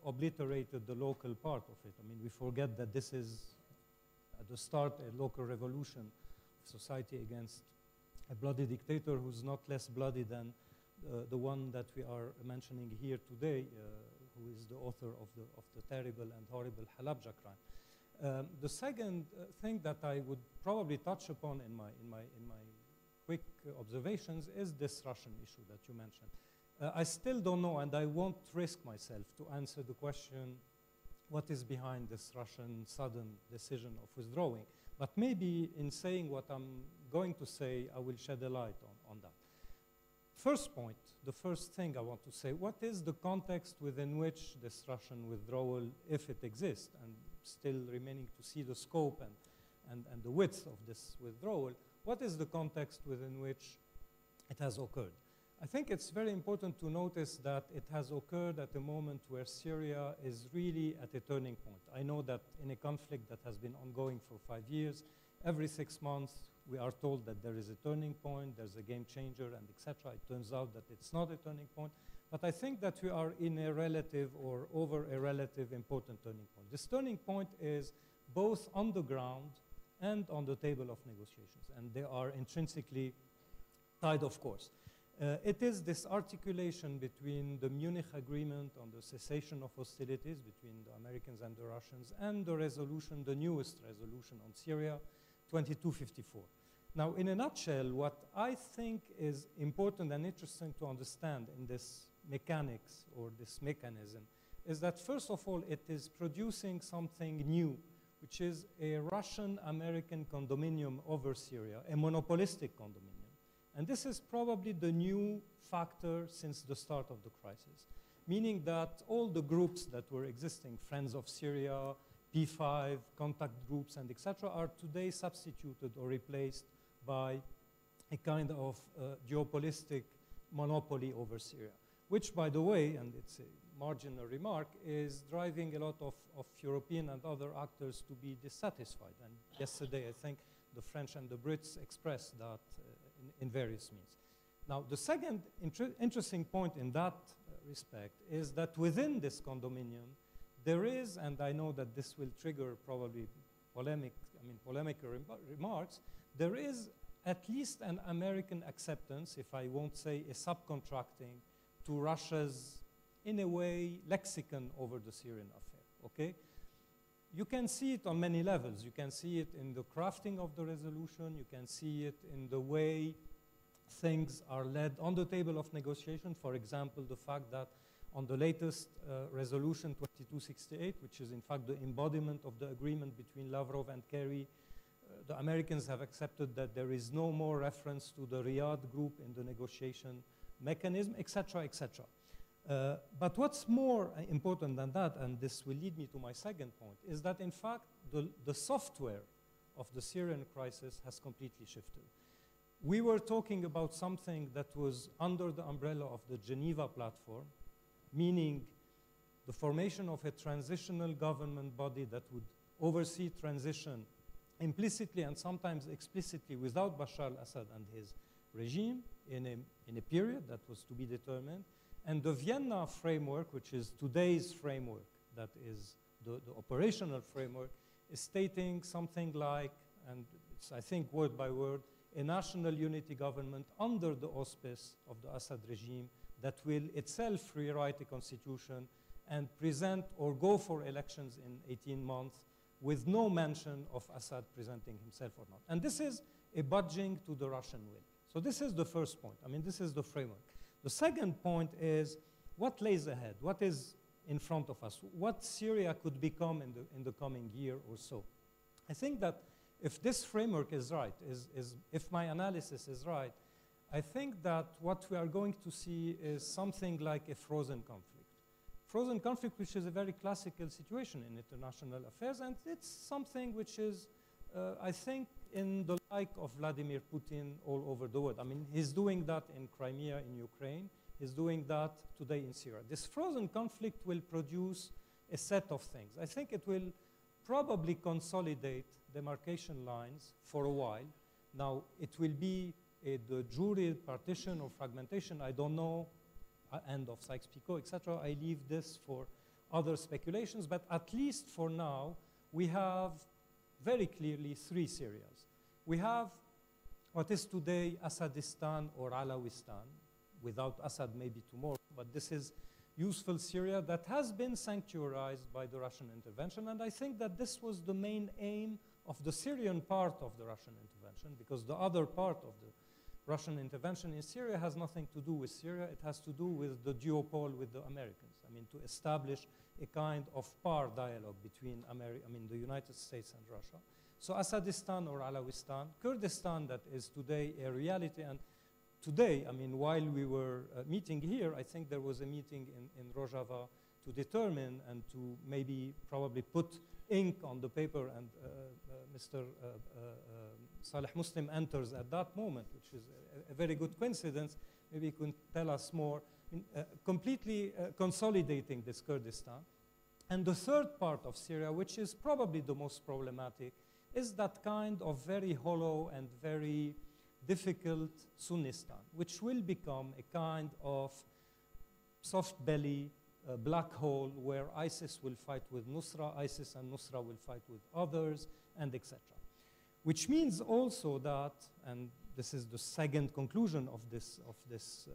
obliterated the local part of it. I mean, we forget that this is at the start a local revolution of society against a bloody dictator who's not less bloody than the one that we are mentioning here today, who is the author of the terrible and horrible Halabja crime. The second thing that I would probably touch upon in my quick observations is this Russian issue that you mentioned. I still don't know, and I won't risk myself to answer the question, what is behind this Russian sudden decision of withdrawing? But maybe in saying what I'm going to say, I will shed a light on that. First point, the first thing I want to say, what is the context within which this Russian withdrawal, if it exists, and still remaining to see the scope and the width of this withdrawal, what is the context within which it has occurred? I think it's very important to notice that it has occurred at a moment where Syria is really at a turning point. I know that in a conflict that has been ongoing for 5 years, every 6 months we are told that there is a turning point, there's a game changer, and etc. It turns out that it's not a turning point. But I think that we are in a relative or over a relative important turning point. This turning point is both on the ground and on the table of negotiations, and they are intrinsically tied, of course. It is this articulation between the Munich Agreement on the cessation of hostilities between the Americans and the Russians and the resolution, the newest resolution on Syria, 2254. Now, in a nutshell, what I think is important and interesting to understand in this mechanics or this mechanism is that, first of all, it is producing something new, which is a Russian-American condominium over Syria, a monopolistic condominium. And this is probably the new factor since the start of the crisis, meaning that all the groups that were existing, Friends of Syria, P5, contact groups, and etc., are today substituted or replaced by a kind of geopolitic monopoly over Syria, which, by the way, and it's a marginal remark, is driving a lot of European and other actors to be dissatisfied. And yesterday, I think, the French and the Brits expressed that in various means. Now, the second interesting point in that respect is that within this condominium, there is, and I know that this will trigger probably polemical remarks, there is at least an American acceptance, if I won't say a subcontracting, to Russia's, in a way, lexicon over the Syrian affair, okay? You can see it on many levels. You can see it in the crafting of the resolution. You can see it in the way things are led on the table of negotiation. For example, the fact that on the latest resolution 2268, which is in fact the embodiment of the agreement between Lavrov and Kerry, the Americans have accepted that there is no more reference to the Riyadh group in the negotiation mechanism, etc., etc. But what's more important than that, and this will lead me to my second point, is that in fact the software of the Syrian crisis has completely shifted. We were talking about something that was under the umbrella of the Geneva platform, meaning the formation of a transitional government body that would oversee transition implicitly and sometimes explicitly without Bashar al-Assad and his regime in a period that was to be determined. And the Vienna framework, which is today's framework, that is the operational framework, is stating something like, and it's, I think, word by word, a national unity government under the auspice of the Assad regime that will itself rewrite the constitution and present or go for elections in 18 months with no mention of Assad presenting himself or not. And this is a budging to the Russian will. So this is the first point. I mean, this is the framework. The second point is what lays ahead, what is in front of us, what Syria could become in the coming year or so. I think that if this framework is right, if my analysis is right, I think that what we are going to see is something like a frozen conflict. Frozen conflict, which is a very classical situation in international affairs, and it's something which is, I think, in the like of Vladimir Putin all over the world. I mean, he's doing that in Crimea, in Ukraine. He's doing that today in Syria. This frozen conflict will produce a set of things. I think it will probably consolidate demarcation lines for a while. Now, it will be the jury partition or fragmentation, I don't know, end of Sykes-Picot, etc. I leave this for other speculations, but at least for now, we have very clearly three Syrias. We have what is today Assadistan or Alawistan, without Assad maybe tomorrow, but this is useful Syria that has been sanctuarized by the Russian intervention. And I think that this was the main aim of the Syrian part of the Russian intervention, because the other part of the Russian intervention in Syria has nothing to do with Syria. It has to do with the duopoly with the Americans. I mean, to establish a kind of par dialogue between the United States and Russia. So Assadistan or Alawistan, Kurdistan that is today a reality. And today, I mean, while we were meeting here, I think there was a meeting in Rojava to determine and to maybe probably put ink on the paper, and Mr. Saleh Muslim enters at that moment, which is a very good coincidence. Maybe you can tell us more. Completely consolidating this Kurdistan. And the third part of Syria, which is probably the most problematic, is that kind of very hollow and very difficult Sunnistan, which will become a kind of soft belly, black hole, where ISIS will fight with Nusra, ISIS and Nusra will fight with others, and etc. Which means also that, and this is the second conclusion of this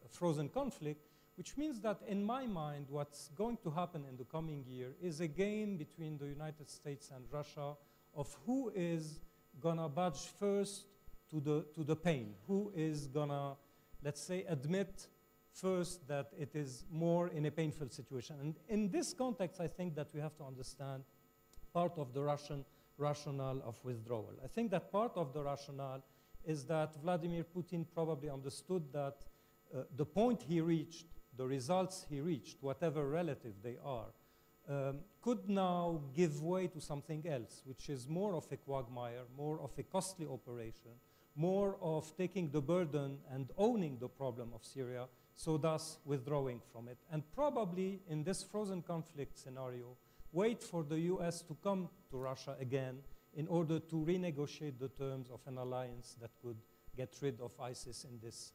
frozen conflict, which means that in my mind, what's going to happen in the coming year is a game between the United States and Russia of who is gonna budge first to the pain, who is gonna, let's say, admit first that it is more in a painful situation. And in this context, I think that we have to understand part of the Russian rationale of withdrawal. I think that part of the rationale is that Vladimir Putin probably understood that the point he reached, the results he reached, whatever relative they are, could now give way to something else, which is more of a quagmire, more of a costly operation, more of taking the burden and owning the problem of Syria, so thus withdrawing from it. And probably in this frozen conflict scenario, wait for the US to come to Russia again in order to renegotiate the terms of an alliance that could get rid of ISIS in this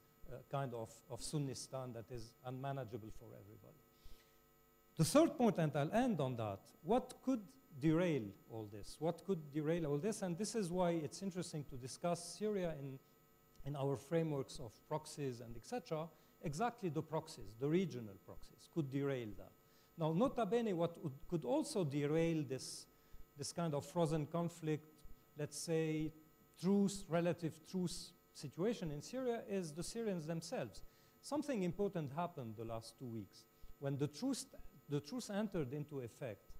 kind of Sunnistan that is unmanageable for everybody. The third point, and I'll end on that, what could derail all this? What could derail all this? And this is why it's interesting to discuss Syria in our frameworks of proxies and etc. Exactly the proxies, the regional proxies, could derail that. Now, nota bene, what could also derail this kind of frozen conflict, let's say, relative truce situation in Syria is the Syrians themselves. Something important happened the last 2 weeks. When the truce entered into effect,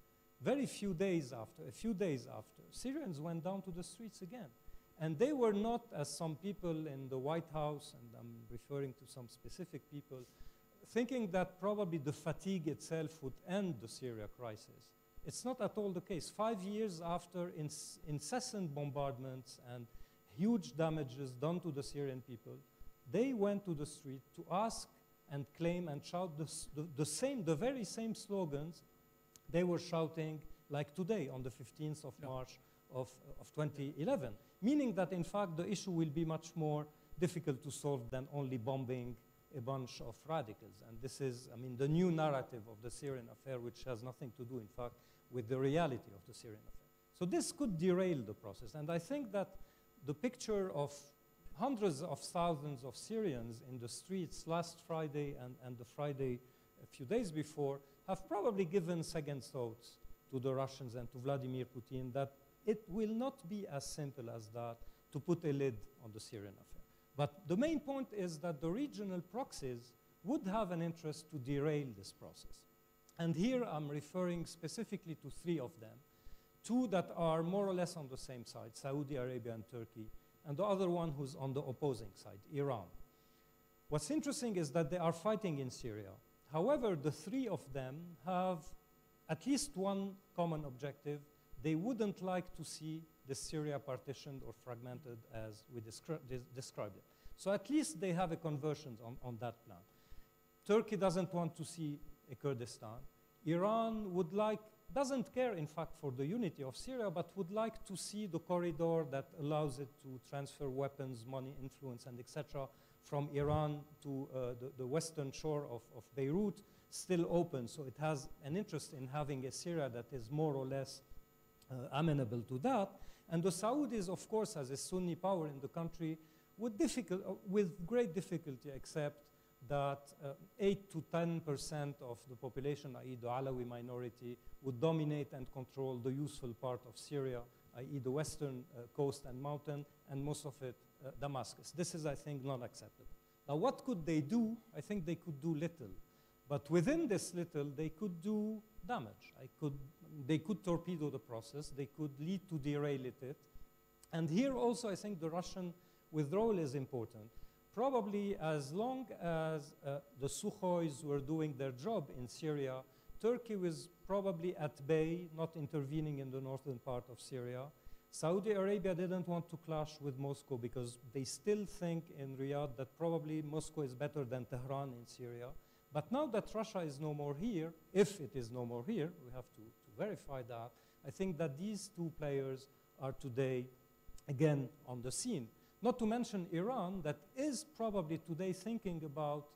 a few days after, Syrians went down to the streets again. And they were not, as some people in the White House, and I'm referring to some specific people, thinking that probably the fatigue itself would end the Syria crisis. It's not at all the case. 5 years after incessant bombardments and huge damages done to the Syrian people, they went to the street to ask and claim and shout the very same slogans they were shouting like today on the 15th of March of 2011, meaning that in fact the issue will be much more difficult to solve than only bombing a bunch of radicals. And this is, I mean, the new narrative of the Syrian affair, which has nothing to do, in fact, with the reality of the Syrian affair. So this could derail the process. And I think that the picture of hundreds of thousands of Syrians in the streets last Friday and the Friday a few days before have probably given second thoughts to the Russians and to Vladimir Putin that it will not be as simple as that to put a lid on the Syrian affair. But the main point is that the regional proxies would have an interest to derail this process. And here I'm referring specifically to 3 of them, 2 that are more or less on the same side, Saudi Arabia and Turkey, and the other one who's on the opposing side, Iran. What's interesting is that they are fighting in Syria. However, the 3 of them have at least one common objective. They wouldn't like to see the Syria partitioned or fragmented as we described it. So at least they have a convergence on that plan. Turkey doesn't want to see a Kurdistan. Iran doesn't care, in fact, for the unity of Syria, but would like to see the corridor that allows it to transfer weapons, money, influence, and etc. from Iran to the western shore of Beirut still open. So it has an interest in having a Syria that is more or less amenable to that. And the Saudis, of course, as a Sunni power in the country, with great difficulty accept that 8 to 10% of the population, i.e. the Alawi minority, would dominate and control the useful part of Syria, i.e. the western coast and mountain, and most of it Damascus. This is, I think, not acceptable. Now, what could they do? I think they could do little. But within this little, they could do damage. They could torpedo the process. They could lead to derail it. And here also, I think the Russian withdrawal is important. Probably as long as the Sukhois were doing their job in Syria, Turkey was probably at bay, not intervening in the northern part of Syria. Saudi Arabia didn't want to clash with Moscow because they still think in Riyadh that probably Moscow is better than Tehran in Syria. But now that Russia is no more here, if it is no more here, we have to verify that, I think that these two players are today, again, on the scene. Not to mention Iran, that is probably today thinking about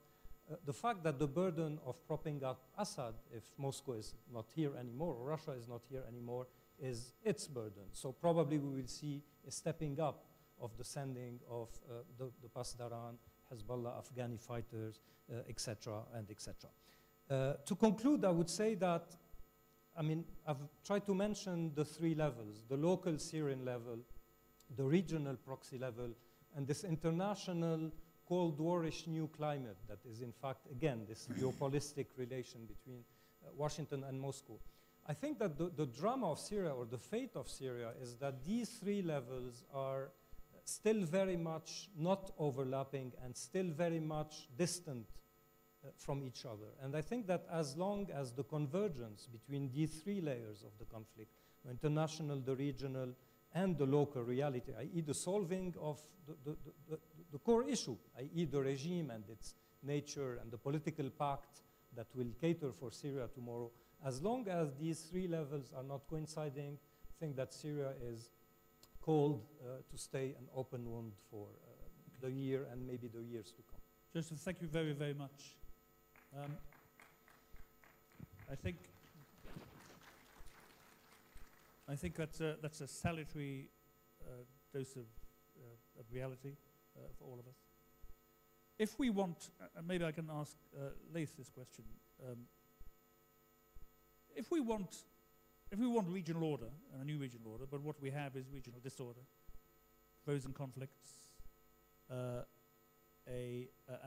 the fact that the burden of propping up Assad, if Moscow is not here anymore, or Russia is not here anymore, is its burden. So probably we will see a stepping up of the sending of the Pasdaran, Hezbollah, Afghani fighters, etc., and etc. To conclude, I would say that, I mean, I've tried to mention the three levels: the local Syrian level, the regional proxy level, and this international Cold War-ish new climate that is, in fact, again, this geopolitical relation between Washington and Moscow. I think that the drama of Syria, or the fate of Syria, is that these three levels are still very much not overlapping and still very much distant from each other. And I think that as long as the convergence between these three layers of the conflict, the international, the regional, and the local reality, i.e. the solving of the core issue, i.e. the regime and its nature and the political pact that will cater for Syria tomorrow, as long as these three levels are not coinciding, I think that Syria is called to stay an open wound for the year and maybe the years to come. Joseph, thank you very, very much. I think that's a salutary dose of reality for all of us. If we want, maybe I can ask Laith this question. If we want regional order, and a new regional order, but what we have is regional disorder, frozen conflicts, an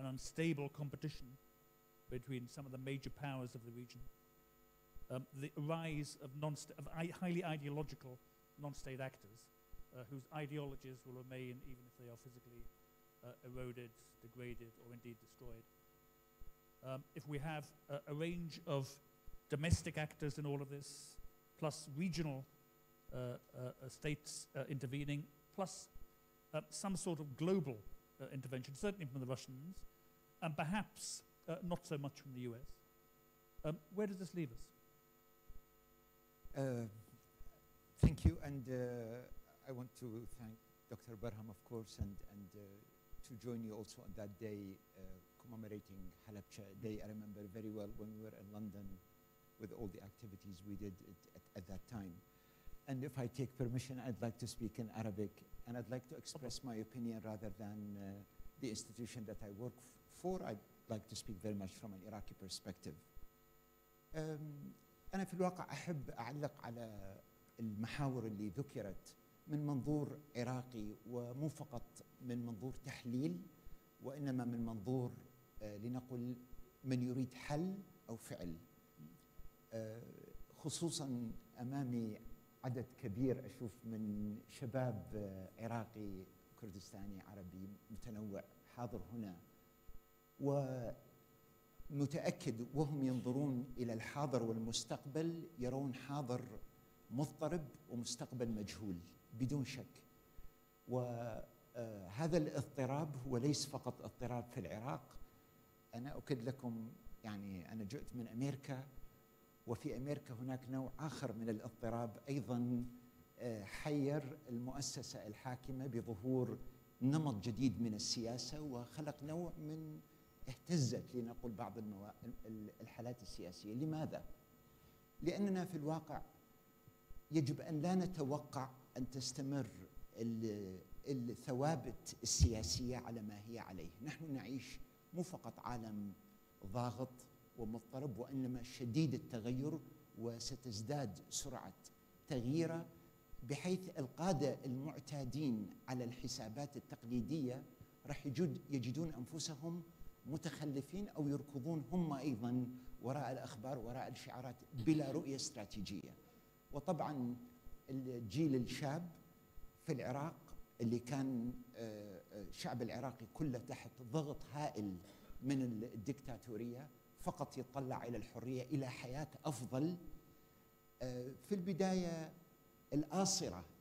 unstable competition between some of the major powers of the region, the rise of highly ideological non-state actors whose ideologies will remain even if they are physically eroded, degraded, or indeed destroyed. If we have a range of domestic actors in all of this, plus regional states intervening, plus some sort of global intervention, certainly from the Russians, and perhaps not so much from the US. Where does this leave us? Thank you, and I want to thank Dr. Barham, of course, and to join you also on that day commemorating Halabja Day. I remember very well when we were in London with all the activities we did at that time. And if I take permission, I'd like to speak in Arabic, and I'd like to express my opinion rather than the institution that I work for. I'd like to speak very much from an Iraqi perspective. أنا في الواقع أحب أعلق على المحاور اللي ذكرت من منظور عراقي، ومو فقط من منظور تحليل، وإنما من منظور لنقل من يريد حل أو فعل. خصوصا أمامي عدد كبير أشوف من شباب عراقي كردستاني عربي متنوع حاضر هنا، ومتأكد وهم ينظرون إلى الحاضر والمستقبل يرون حاضر مضطرب ومستقبل مجهول بدون شك. وهذا الاضطراب هو ليس فقط اضطراب في العراق. أنا أكد لكم، يعني أنا جئت من أمريكا، وفي أمريكا هناك نوع آخر من الاضطراب أيضا حير المؤسسة الحاكمة بظهور نمط جديد من السياسة، وخلق نوع من اهتزت لنقل بعض الحالات السياسية. لماذا؟ لأننا في الواقع يجب أن لا نتوقع أن تستمر الثوابت السياسية على ما هي عليه. نحن نعيش مو فقط عالم ضاغط ومضطرب، وإنما شديد التغير، وستزداد سرعة تغييره، بحيث القادة المعتادين على الحسابات التقليدية راح يجدون أنفسهم متخلفين أو يركضون هم أيضا وراء الأخبار وراء الشعارات بلا رؤية استراتيجية. وطبعا الجيل الشاب في العراق اللي كان الشعب العراقي كله تحت ضغط هائل من الدكتاتورية، فقط يتطلع إلى الحرية، إلى حياة أفضل. في البداية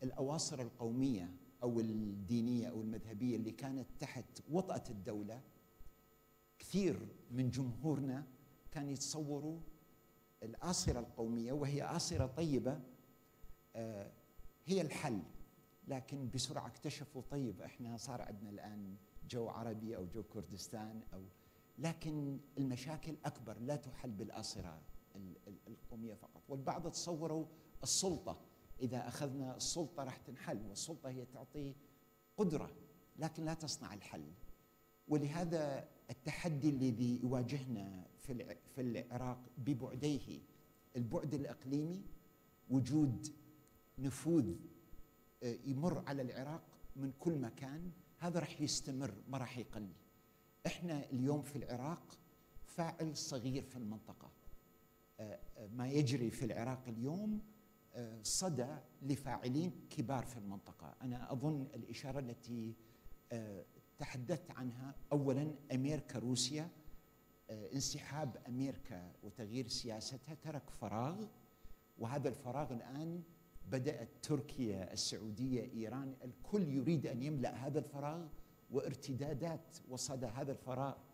الأواصر القومية أو الدينية أو المذهبية اللي كانت تحت وطأة الدولة، كثير من جمهورنا كان يتصوروا الآصرة القومية، وهي آصرة طيبة، هي الحل. لكن بسرعة اكتشفوا طيب احنا صار عندنا الآن جو عربي أو جو كردستان، لكن المشاكل أكبر لا تحل بالآصرة القومية فقط. والبعض تصوروا السلطة، إذا أخذنا السلطة راح تنحل، والسلطة هي تعطي قدرة لكن لا تصنع الحل. ولهذا التحدي الذي يواجهنا في العراق ببعديه، البعد الإقليمي، وجود نفوذ يمر على العراق من كل مكان، هذا راح يستمر ما راح يقل. احنا اليوم في العراق فاعل صغير في المنطقة. ما يجري في العراق اليوم صدى لفاعلين كبار في المنطقة. أنا أظن الإشارة التي تحدثت عنها، أولاً أمريكا روسيا، انسحاب أمريكا وتغيير سياستها ترك فراغ، وهذا الفراغ الآن بدأت تركيا، السعودية، إيران، الكل يريد أن يملأ هذا الفراغ، وارتدادات وصدى هذا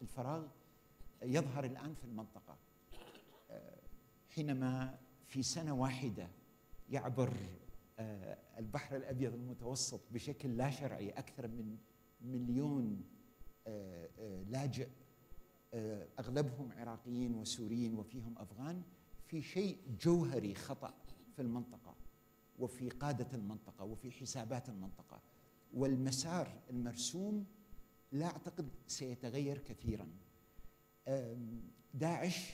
الفراغ يظهر الآن في المنطقة. حينما في سنة واحدة يعبر البحر الأبيض المتوسط بشكل لا شرعي أكثر من 1,000,000 لاجئ، أغلبهم عراقيين وسوريين وفيهم أفغان، في شيء جوهري خطأ في المنطقة وفي قادة المنطقة وفي حسابات المنطقة. والمسار المرسوم لا أعتقد سيتغير كثيراً. داعش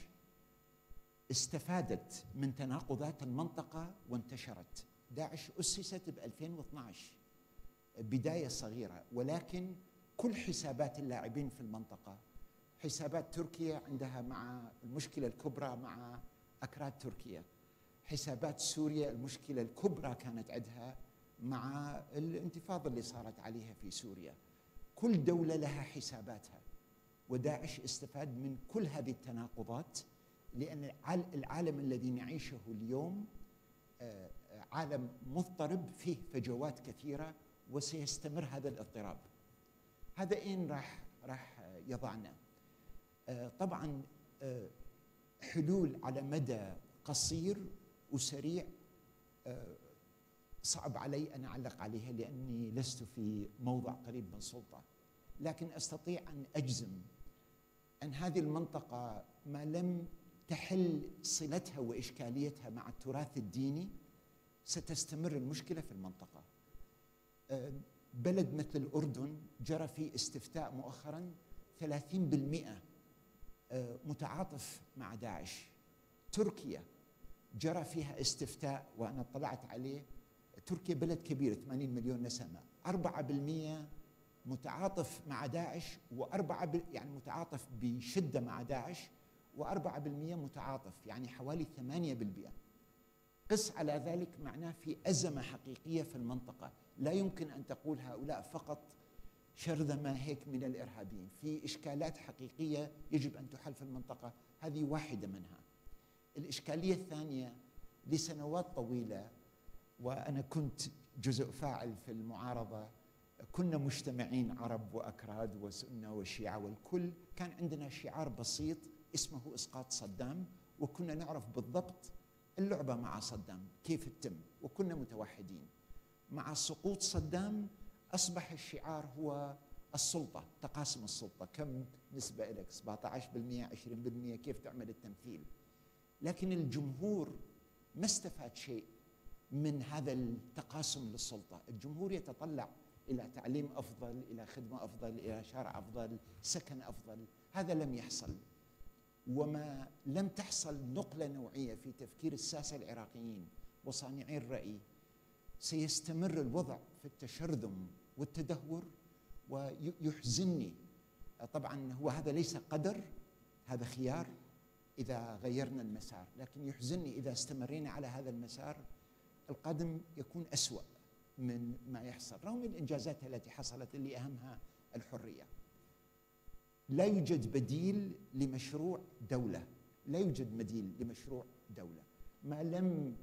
استفادت من تناقضات المنطقة وانتشرت. داعش أسست ب2012، بداية صغيرة، ولكن كل حسابات اللاعبين في المنطقة، حسابات تركيا عندها مع المشكلة الكبرى مع أكراد تركيا، حسابات سوريا المشكلة الكبرى كانت عندها مع الانتفاضة اللي صارت عليها في سوريا. كل دولة لها حساباتها، وداعش استفاد من كل هذه التناقضات، لأن العالم الذي نعيشه اليوم عالم مضطرب فيه فجوات كثيرة، وسيستمر هذا الاضطراب. هذا إن راح يضعنا. طبعا حلول على مدى قصير وسريع صعب علي أن أعلق عليها، لأني لست في موضع قريب من سلطة، لكن أستطيع أن أجزم أن هذه المنطقة ما لم تحل صلتها وإشكاليتها مع التراث الديني ستستمر المشكلة في المنطقة. بلد مثل الأردن جرى فيه استفتاء مؤخراً 30% متعاطف مع داعش. تركيا جرى فيها استفتاء وأنا اطلعت عليه، تركيا بلد كبير 80 مليون نسمة، 4% متعاطف مع داعش، يعني متعاطف بشدة مع داعش، و4% متعاطف، يعني حوالي 8%. قس على ذلك معناه في أزمة حقيقية في المنطقة. لا يمكن أن تقول هؤلاء فقط شرذمة هيك من الإرهابيين، في إشكالات حقيقية يجب أن تحل في المنطقة، هذه واحدة منها. الإشكالية الثانية، لسنوات طويلة وأنا كنت جزء فاعل في المعارضة، كنا مجتمعين عرب وأكراد وسنة وشيعة والكل، كان عندنا شعار بسيط اسمه إسقاط صدام، وكنا نعرف بالضبط اللعبة مع صدام كيف تتم، وكنا متوحدين. مع سقوط صدام أصبح الشعار هو السلطة، تقاسم السلطة، كم نسبة لك، 17%، 20%، كيف تعمل التمثيل. لكن الجمهور ما استفاد شيء من هذا التقاسم للسلطة. الجمهور يتطلع إلى تعليم أفضل، إلى خدمة أفضل، إلى شارع أفضل، سكن أفضل. هذا لم يحصل، وما لم تحصل نقلة نوعية في تفكير الساسة العراقيين وصانعي الرأي، سيستمر الوضع في التشرذم والتدهور. ويحزنني طبعا، هو هذا ليس قدر، هذا خيار إذا غيرنا المسار، لكن يحزنني إذا استمرينا على هذا المسار القادم يكون أسوأ من ما يحصل، رغم الإنجازات التي حصلت اللي أهمها الحرية. لا يوجد بديل لمشروع دولة، لا يوجد بديل لمشروع دولة ما لم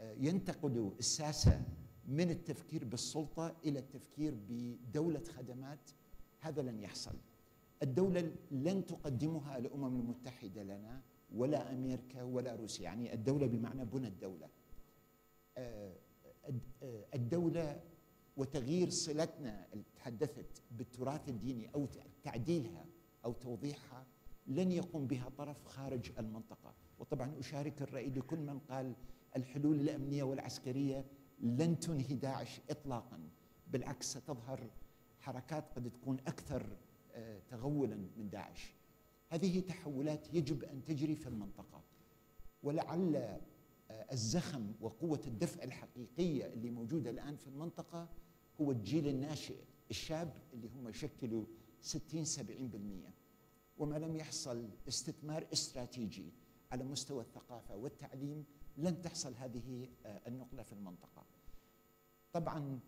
ينتقلوا الساسة من التفكير بالسلطة إلى التفكير بدولة خدمات. هذا لن يحصل. الدولة لن تقدمها الأمم المتحدة لنا، ولا أمريكا ولا روسيا، يعني الدولة بمعنى بنى الدولة. الدولة وتغيير صلتنا اللي تحدثت بالتراث الديني أو تعديلها أو توضيحها لن يقوم بها طرف خارج المنطقة. وطبعا أشارك الرأي لكل من قال الحلول الأمنية والعسكرية لن تنهي داعش إطلاقا، بالعكس ستظهر حركات قد تكون أكثر تغولا من داعش. هذه تحولات يجب أن تجري في المنطقة، ولعل الزخم وقوة الدفع الحقيقية اللي موجودة الآن في المنطقة هو الجيل الناشئ الشاب اللي هم يشكلوا 60-70%. وما لم يحصل استثمار استراتيجي على مستوى الثقافة والتعليم لن تحصل هذه النقلة في المنطقة. طبعا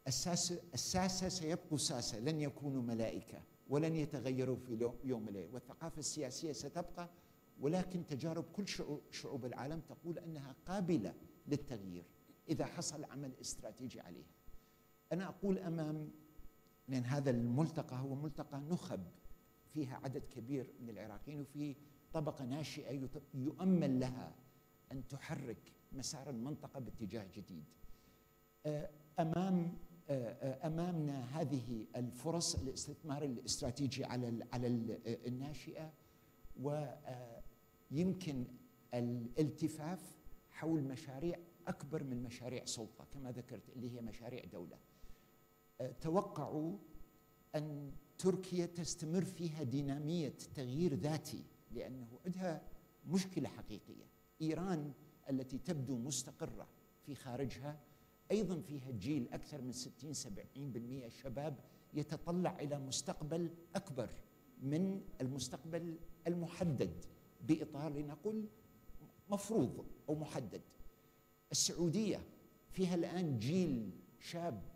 الساسة سيبقوا ساسة، لن يكونوا ملائكة ولن يتغيروا في يوم وليلة، والثقافة السياسية ستبقى، ولكن تجارب كل شعوب العالم تقول أنها قابلة للتغيير إذا حصل عمل استراتيجي عليها. أنا أقول لأن هذا الملتقى هو ملتقى نخب فيها عدد كبير من العراقيين، وفي طبقة ناشئة يؤمل لها أن تحرك مسار المنطقة باتجاه جديد. أمامنا هذه الفرص الاستثمار الاستراتيجي على الناشئة، ويمكن الالتفاف حول مشاريع أكبر من مشاريع سلطة كما ذكرت اللي هي مشاريع دولة. توقعوا أن تركيا تستمر فيها دينامية تغيير ذاتي، لأنه عندها مشكلة حقيقية. إيران التي تبدو مستقرة في خارجها أيضا فيها جيل أكثر من 60-70% شباب يتطلع إلى مستقبل أكبر من المستقبل المحدد بإطار لنقل مفروض أو محدد. السعودية فيها الآن جيل شاب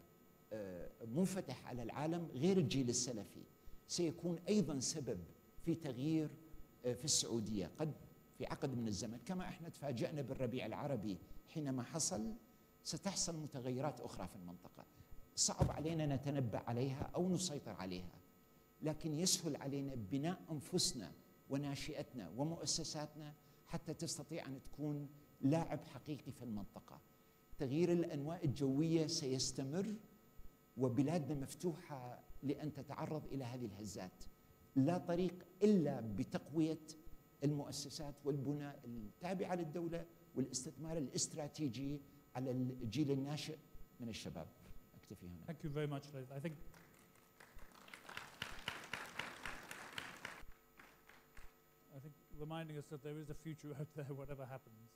منفتح على العالم غير الجيل السلفي، سيكون أيضا سبب في تغيير في السعودية قد في عقد من الزمن. كما احنا تفاجأنا بالربيع العربي حينما حصل، ستحصل متغيرات أخرى في المنطقة صعب علينا نتنبأ عليها أو نسيطر عليها، لكن يسهل علينا بناء أنفسنا وناشئتنا ومؤسساتنا حتى تستطيع أن تكون لاعب حقيقي في المنطقة. تغيير الأنواء الجوية سيستمر، وبلادنا مفتوحة لأن تتعرض إلى هذه الهزات. لا طريق إلا بتقوية المؤسسات والبنى التابعة للدولة والاستثمار الاستراتيجي على الجيل الناشئ من الشباب. أكتفي هنا. Thank you very much. I think reminding us that there is a future out there, whatever happens,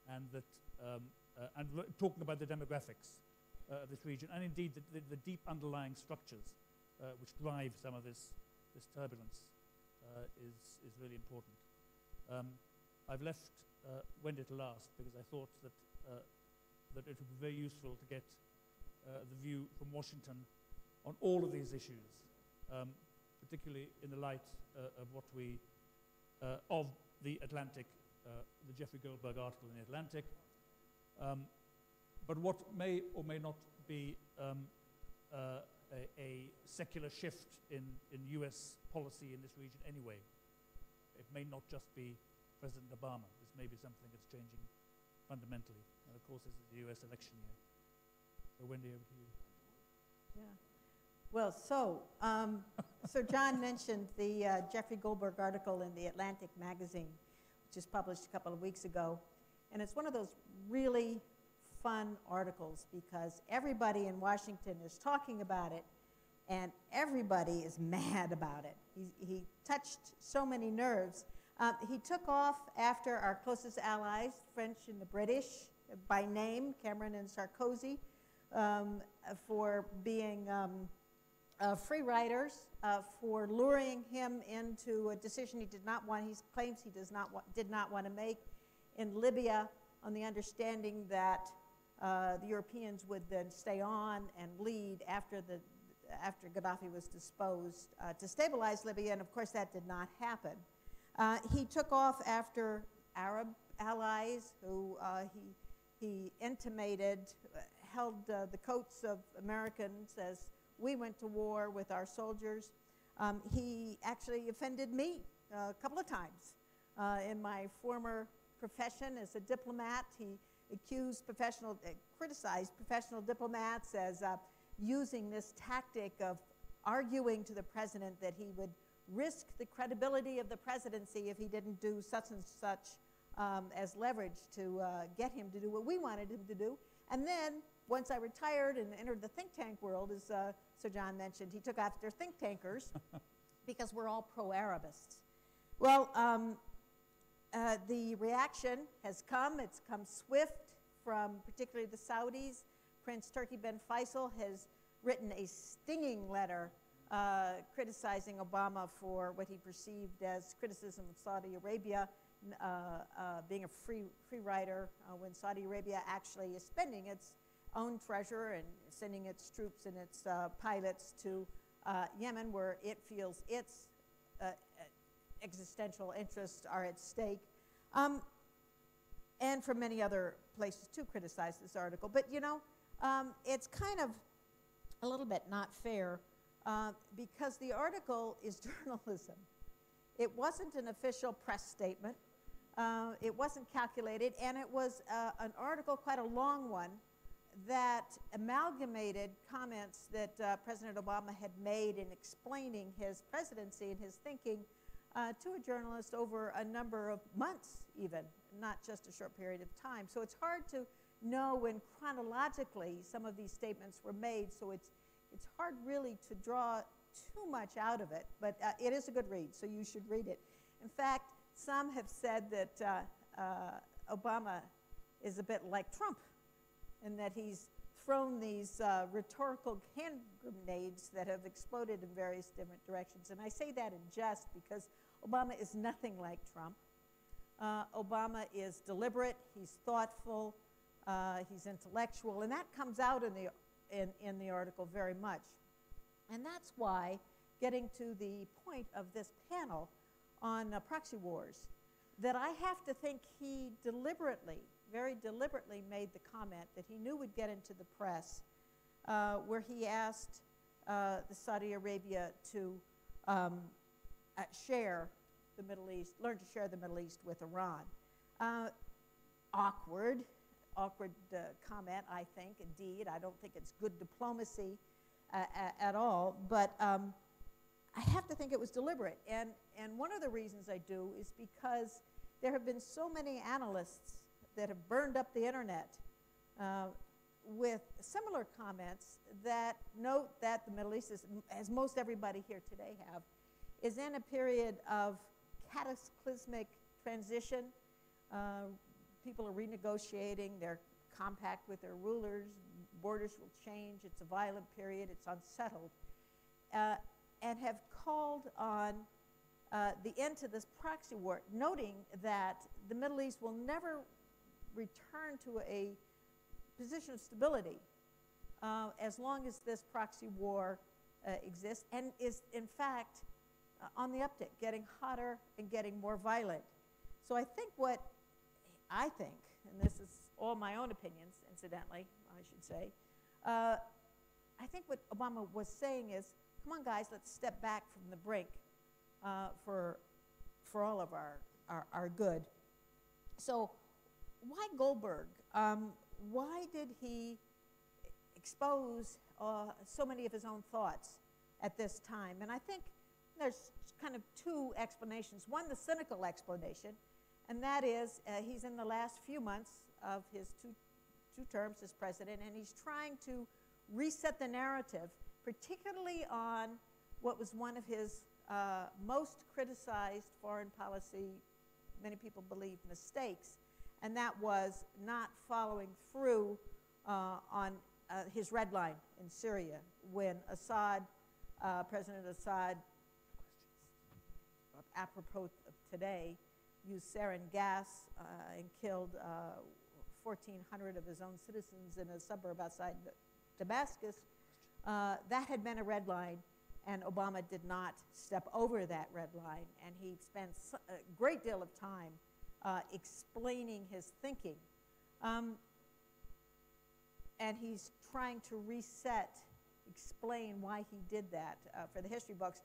and that talking about the demographics of this region, and indeed the deep underlying structures which drive some of this turbulence is really important. I've left When It'll Last because I thought that it would be very useful to get the view from Washington on all of these issues, particularly in the light of what we of the Atlantic, the Jeffrey Goldberg article in the Atlantic, but what may or may not be a secular shift in US policy in this region anyway. It may not just be President Obama. This may be something that's changing fundamentally. And of course, this is the US election year. So Wendy, over to you. Yeah. Well, so John mentioned the Jeffrey Goldberg article in the Atlantic magazine, which was published a couple of weeks ago. And it's one of those really fun articles because everybody in Washington is talking about it and everybody is mad about it. He touched so many nerves. He took off after our closest allies, French and the British, by name, Cameron and Sarkozy, for being free riders, for luring him into a decision he did not want. He claims he did not want to make in Libya, on the understanding that the Europeans would then stay on and lead after Gaddafi was disposed to stabilize Libya, and of course that did not happen. He took off after Arab allies who he intimated held the coats of Americans as we went to war with our soldiers. He actually offended me a couple of times. In my former profession as a diplomat, he criticized professional diplomats as using this tactic of arguing to the president that he would risk the credibility of the presidency if he didn't do such and such as leverage to get him to do what we wanted him to do. And then, once I retired and entered the think tank world, as Sir John mentioned, he took after think tankers because we're all pro-Arabists. Well, the reaction has come. It's come swift from particularly the Saudis. Prince Turki bin Faisal has written a stinging letter criticizing Obama for what he perceived as criticism of Saudi Arabia being a free rider when Saudi Arabia actually is spending its own treasure and sending its troops and its pilots to Yemen, where it feels its existential interests are at stake, and from many other places to criticize this article. But you know, it's kind of a little bit not fair because the article is journalism. It wasn't an official press statement. It wasn't calculated, and it was an article, quite a long one, that amalgamated comments that President Obama had made in explaining his presidency and his thinking to a journalist over a number of months even, not just a short period of time. So it's hard to know when chronologically some of these statements were made, so it's hard really to draw too much out of it, but it is a good read, so you should read it. In fact, some have said that Obama is a bit like Trump, and that he's thrown these rhetorical hand grenades that have exploded in various different directions. And I say that in jest because Obama is nothing like Trump. Obama is deliberate, he's thoughtful, he's intellectual, and that comes out in the article very much. And that's why, getting to the point of this panel on proxy wars, that I have to think he deliberately, very deliberately made the comment that he knew would get into the press, where he asked the Saudi Arabia to share the Middle East, learn to share the Middle East with Iran. Awkward comment, I think, indeed. I don't think it's good diplomacy at all, but I have to think it was deliberate. And one of the reasons I do is because there have been so many analysts that have burned up the internet with similar comments that note that the Middle East, as most everybody here today have, is in a period of cataclysmic transition. People are renegotiating their compact with their rulers. Borders will change. It's a violent period. It's unsettled. And have called on the end to this proxy war, noting that the Middle East will never return to a position of stability as long as this proxy war exists, and is in fact on the uptick, getting hotter and getting more violent. So I think and this is all my own opinions, incidentally, I should say, I think what Obama was saying is, come on guys, let's step back from the brink for all of our good. So why Goldberg? Why did he expose so many of his own thoughts at this time? And I think there's kind of two explanations. One, the cynical explanation, and that is he's in the last few months of his 2 terms as president, and he's trying to reset the narrative, particularly on what was one of his most criticized foreign policy, many people believe, mistakes, and that was not following through on his red line in Syria when Assad, President Assad, apropos of today, used sarin gas and killed 1,400 of his own citizens in a suburb outside Damascus. That had been a red line, and Obama did not step over that red line, and he spent a great deal of time explaining his thinking. And he's trying to reset, explain why he did that for the history books.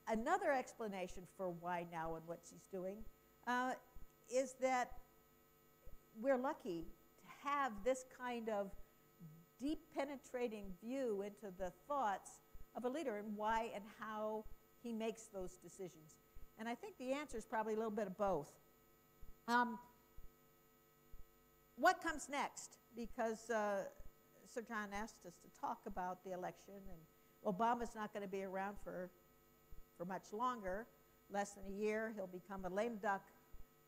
Another explanation for why now and what she's doing is that we're lucky to have this kind of deep penetrating view into the thoughts of a leader and why and how he makes those decisions. And I think the answer is probably a little bit of both. What comes next? Because Sir John asked us to talk about the election, and Obama's not going to be around for much longer, less than a year. He'll become a lame duck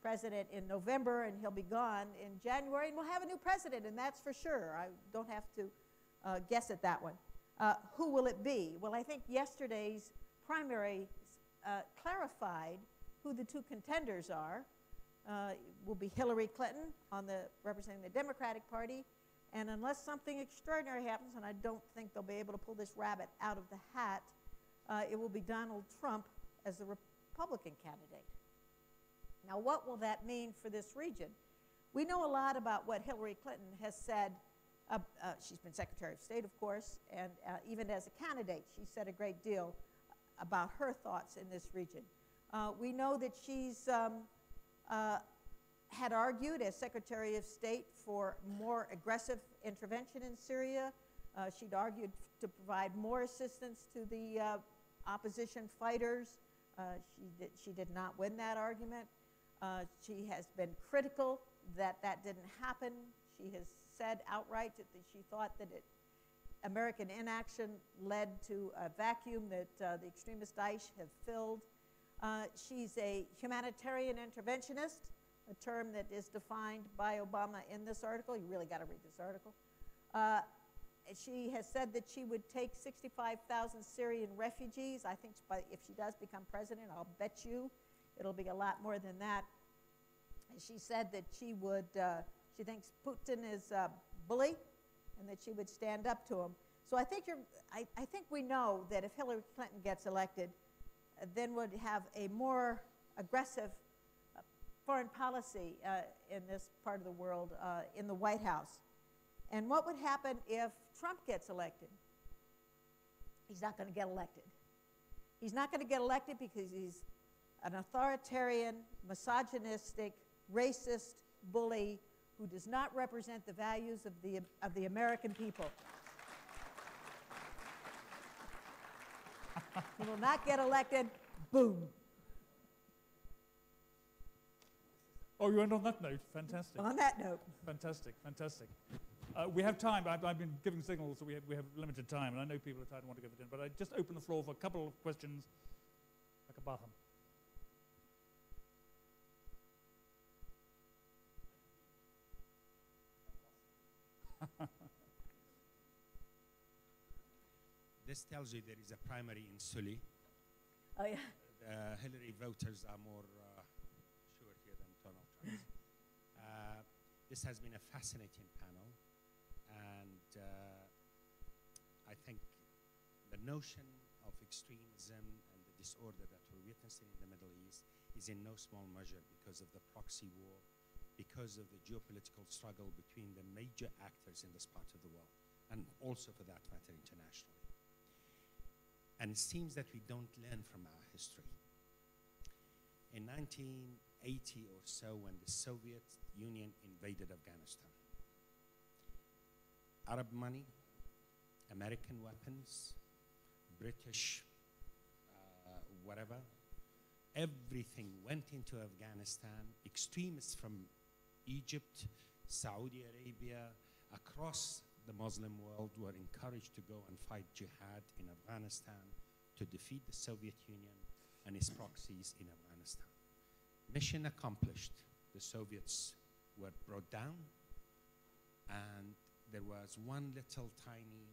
president in November, and he'll be gone in January, and we'll have a new president, and that's for sure. I don't have to guess at that one. Who will it be? Well, I think yesterday's primary clarified who the 2 contenders are. Will be Hillary Clinton representing the Democratic Party, and unless something extraordinary happens, and I don't think they'll be able to pull this rabbit out of the hat, it will be Donald Trump as the Republican candidate. Now, what will that mean for this region? We know a lot about what Hillary Clinton has said. She's been Secretary of State, of course, and even as a candidate, she said a great deal about her thoughts in this region. We know that she's had argued as Secretary of State for more aggressive intervention in Syria. She'd argued to provide more assistance to the opposition fighters. She did not win that argument. She has been critical that didn't happen. She has said outright that she thought that American inaction led to a vacuum that the extremist Daesh have filled. She's a humanitarian interventionist, a term that is defined by Obama in this article. You really got to read this article. She has said that she would take 65,000 Syrian refugees. I think if she does become president, I'll bet you it'll be a lot more than that. And she said that she thinks Putin is a bully and that she would stand up to him. So I think we know that if Hillary Clinton gets elected, then would have a more aggressive foreign policy in this part of the world in the White House. And what would happen if Trump gets elected? He's not going to get elected. He's not going to get elected because he's an authoritarian, misogynistic, racist bully who does not represent the values of the American people. He will not get elected. Boom. Oh, you went on that note. Fantastic. On that note. Fantastic, fantastic. We have time. I've been giving signals that we have limited time, and I know people are tired and want to get it in, but I just open the floor for a couple of questions. Like a Baham. This tells you there is a primary in Sully. Oh, yeah. The Hillary voters are more sure here than Donald Trump. This has been a fascinating panel, and I think the notion of extremism and the disorder that we're witnessing in the Middle East is in no small measure because of the proxy war, because of the geopolitical struggle between the major actors in this part of the world, and also for that matter internationally. And it seems that we don't learn from our history. In 1980 or so, when the Soviet Union invaded Afghanistan, Arab money, American weapons, British whatever, everything went into Afghanistan. Extremists from Egypt Saudi Arabia, across the Muslim world were encouraged to go and fight jihad in Afghanistan to defeat the Soviet Union and its proxies in Afghanistan. Mission accomplished. The Soviets were brought down, and there was one little tiny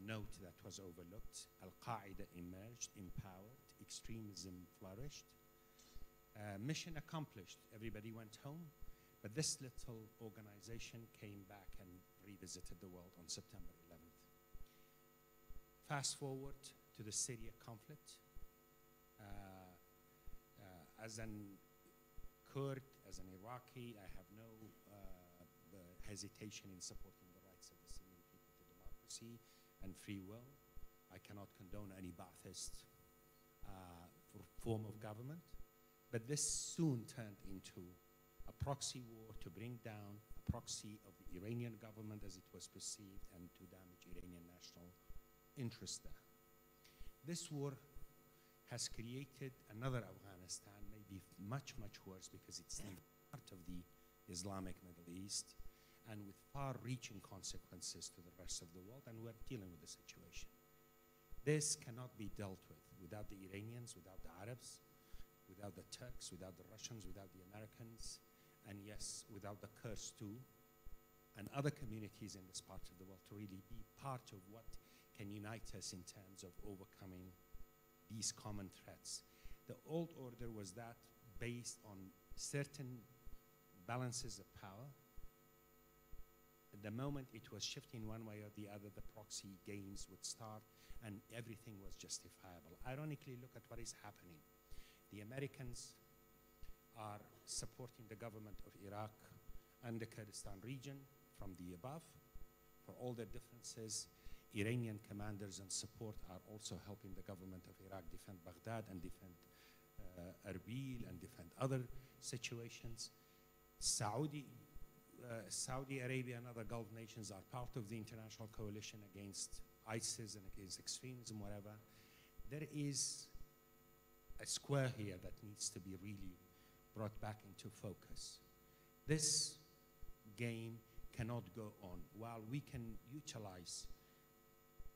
note that was overlooked. Al-Qaeda emerged, empowered, extremism flourished. Mission accomplished. Everybody went home. But this little organization came back and revisited the world on September 11th. Fast forward to the Syria conflict. As an Kurd, as an Iraqi, I have no hesitation in supporting the rights of the Syrian people to democracy and free will. I cannot condone any Ba'athist form of government. But this soon turned into a proxy war to bring down a proxy of the Iranian government as it was perceived and to damage Iranian national interest there. This war has created another Afghanistan, maybe much, much worse because it's in part of the Islamic Middle East and with far-reaching consequences to the rest of the world, and we're dealing with the situation. This cannot be dealt with without the Iranians, without the Arabs, without the Turks, without the Russians, without the Americans, and yes, without the Kurds too, and other communities in this part of the world to really be part of what can unite us in terms of overcoming these common threats. The old order was that based on certain balances of power. At the moment it was shifting one way or the other, the proxy games would start and everything was justifiable. Ironically, look at what is happening. The Americans are supporting the government of Iraq and the Kurdistan region from the above. For all their differences, Iranian commanders and support are also helping the government of Iraq defend Baghdad and defend Erbil and defend other situations. Saudi Arabia and other Gulf nations are part of the international coalition against ISIS and against extremism, whatever. There is a square here that needs to be really brought back into focus. This game cannot go on. While we can utilize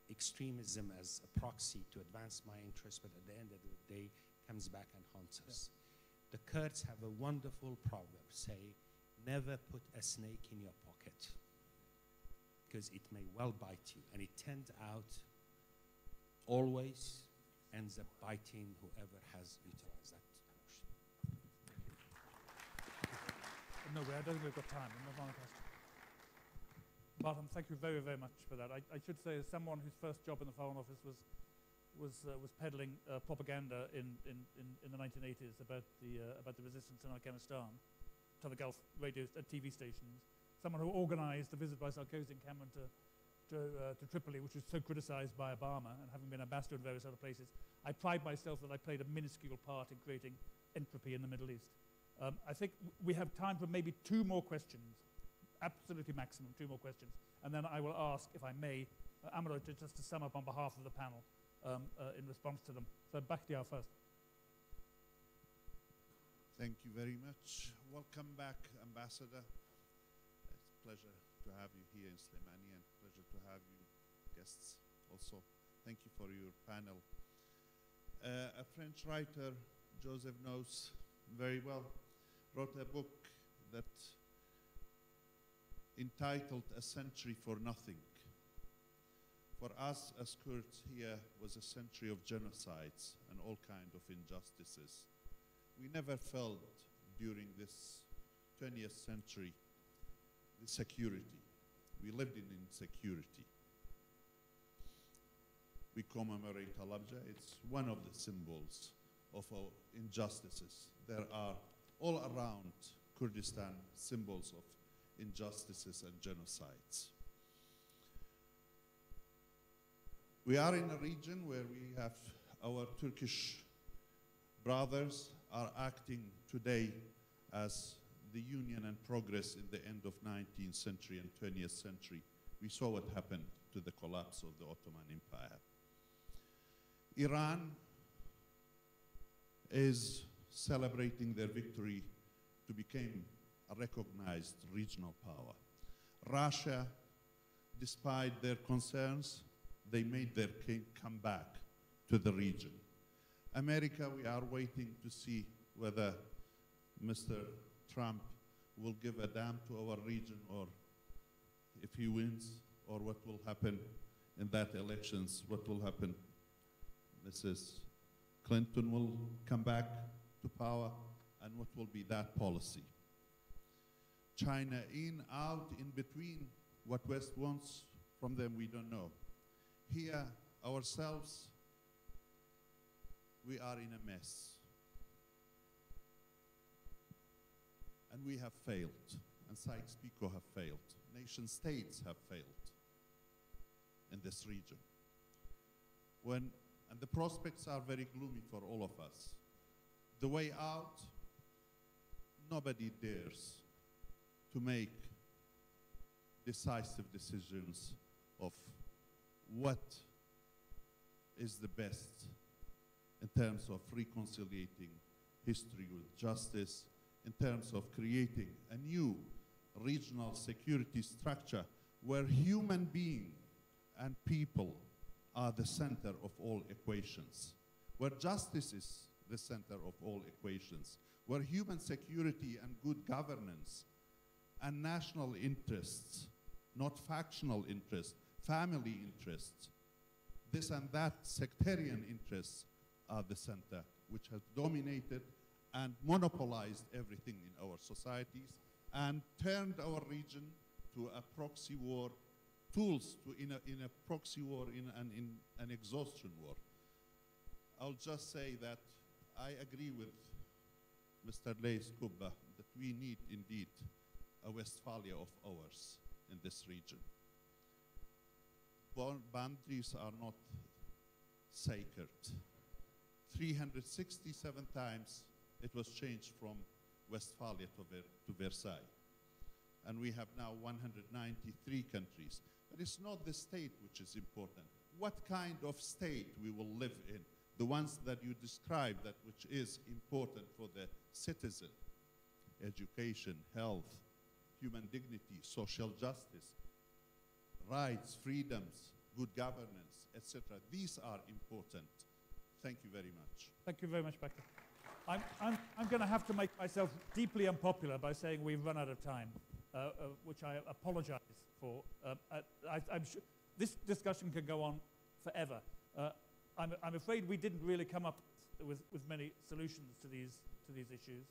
extremism as a proxy to advance my interests, but at the end of the day, comes back and haunts us. The Kurds have a wonderful proverb, say, never put a snake in your pocket, because it may well bite you. And it turns out, always ends up biting whoever has utilized that notion. No, I don't think we've got time. I'm not on a question. Barham, thank you very, very much for that. I should say, as someone whose first job in the Foreign Office was peddling propaganda in the 1980s about the resistance in Afghanistan to the Gulf radio and TV stations, someone who organized the visit by Sarkozy and Cameron to Tripoli, which was so criticized by Obama, and having been ambassador in various other places, I pride myself that I played a minuscule part in creating entropy in the Middle East. I think we have time for maybe 2 more questions, absolutely maximum 2 more questions, and then I will ask, if I may, Amadou just to sum up on behalf of the panel in response to them. So Bakhtiar first. Thank you very much. Welcome back, Ambassador. It's a pleasure to have you here in Slimani, and pleasure to have you guests also. Thank you for your panel. A French writer, Joseph knows very well, wrote a book that entitled A Century for Nothing. For us as Kurds here was a century of genocides and all kinds of injustices. We never felt during this 20th century the security. We lived in insecurity. We commemorate Halabja. It's one of the symbols of our injustices. There are all around Kurdistan symbols of injustices and genocides. We are in a region where we have our Turkish brothers are acting today as the union and progress in the end of 19th century and 20th century. We saw what happened to the collapse of the Ottoman Empire. Iran is celebrating their victory to become a recognized regional power. Russia, despite their concerns, they made their comeback to the region. America, we are waiting to see whether Mr. Trump will give a damn to our region, or if he wins, or what will happen in that elections, what will happen. Mrs. Clinton will come back to power, and what will be that policy. China in, out, in between, what West wants from them, we don't know. Here, ourselves, we are in a mess. And we have failed, and Sykes-Picot have failed. Nation states have failed in this region. And the prospects are very gloomy for all of us. The way out, nobody dares to make decisive decisions of what is the best in terms of reconciliating history with justice, in terms of creating a new regional security structure where human beings and people are the center of all equations, where justice is the center of all equations, where human security and good governance and national interests, not factional interests, family interests, this and that sectarian interests are the center, which has dominated and monopolized everything in our societies and turned our region to a proxy war, tools to in a proxy war, in an exhaustion war. I'll just say that I agree with Mr. Leys Kubba that we need indeed a Westphalia of ours in this region. Boundaries are not sacred. 367 times it was changed from Westphalia to Versailles. And we have now 193 countries. But it's not the state which is important. What kind of state we will live in? The ones that you described, that which is important for the citizen: education, health, human dignity, social justice, rights, freedoms, good governance, etc. These are important. Thank you very much. Thank you very much, Becca. I'm going to have to make myself deeply unpopular by saying we've run out of time, which I apologize for. I'm sure this discussion can go on forever. I'm afraid we didn't really come up with many solutions to these issues,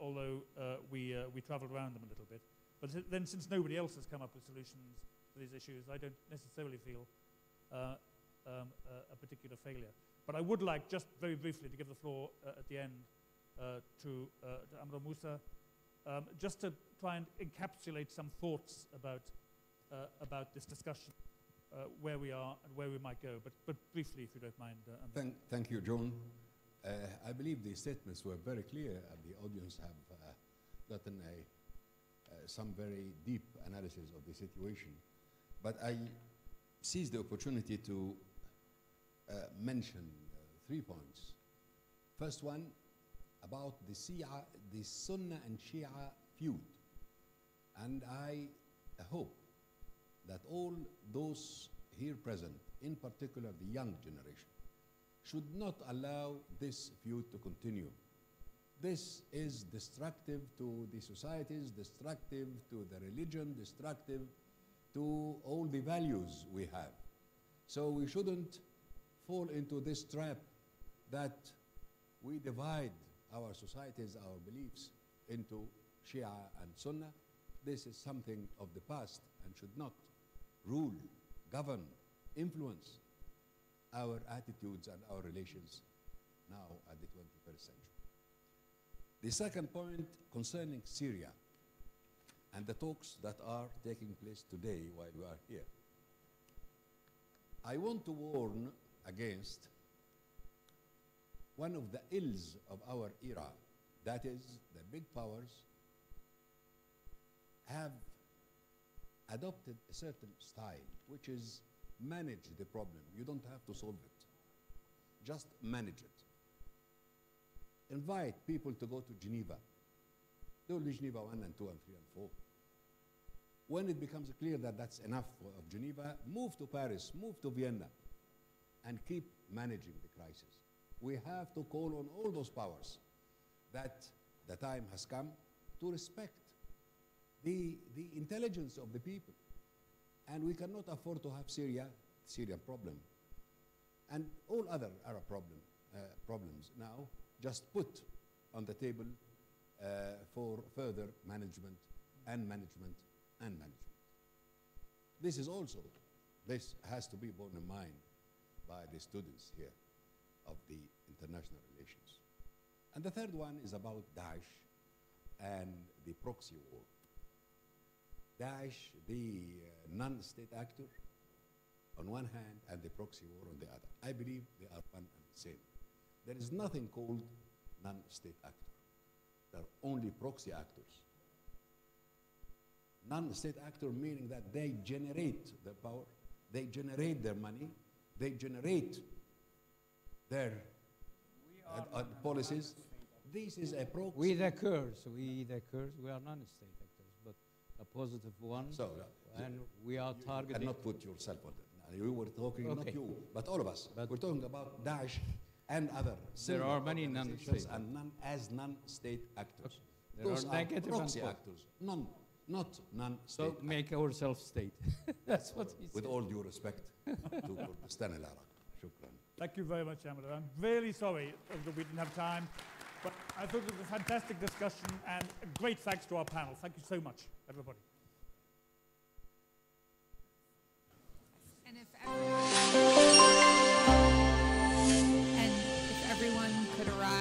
although we traveled around them a little bit. But then, since nobody else has come up with solutions to these issues, I don't necessarily feel a particular failure. But I would like, just very briefly, to give the floor at the end to Amro Moussa, just to try and encapsulate some thoughts about this discussion, where we are and where we might go. But briefly, if you don't mind. Thank you, John. I believe the statements were very clear, and the audience have gotten some very deep analysis of the situation. But I seize the opportunity to mention 3 points. First one, about the Sunnah and Shia feud. And I hope that all those here present, in particular the young generation, should not allow this feud to continue. This is destructive to the societies, destructive to the religion, destructive to all the values we have. So we shouldn't fall into this trap that we divide our societies, our beliefs into Shia and Sunnah. This is something of the past and should not rule, govern, influence our attitudes and our relations now at the 21st century. The second point concerning Syria and the talks that are taking place today while we are here. I want to warn against one of the ills of our era, that is, the big powers have adopted a certain style, which is manage the problem. You don't have to solve it. Just manage it. Invite people to go to Geneva. There will be Geneva 1 and 2 and 3 and 4. When it becomes clear that that's enough of Geneva, move to Paris, move to Vienna, and keep managing the crisis. We have to call on all those powers that the time has come to respect the intelligence of the people. And we cannot afford to have Syrian problem, and all other Arab problems now just put on the table for further management and management and management. This has to be borne in mind by the students here of the international relations. And the third one is about Daesh and the proxy war. Daesh, the non-state actor on one hand, and the proxy war on the other. I believe they are one and the same. There is nothing called non-state actor. There are only proxy actors. Non-state actor meaning that they generate the power, they generate their money, they generate their policies. This is a proxy. We the Kurds, we are non-state actors, but a positive one. So, and we are targeting. You cannot put yourself on it. You were talking, Okay. not you, but all of us. But we're talking about Daesh and other there are many organizations non-state and non-state actors. There Those are are negative and proxy positive. actors, not non-state. So make ourselves state. That's what he With said. all due respect to Kurdistan al-Iraq. Shukran. Thank you very much, Amada. I'm really sorry that we didn't have time, but I thought it was a fantastic discussion, and great thanks to our panel. Thank you so much, everybody. And if everyone could arrive.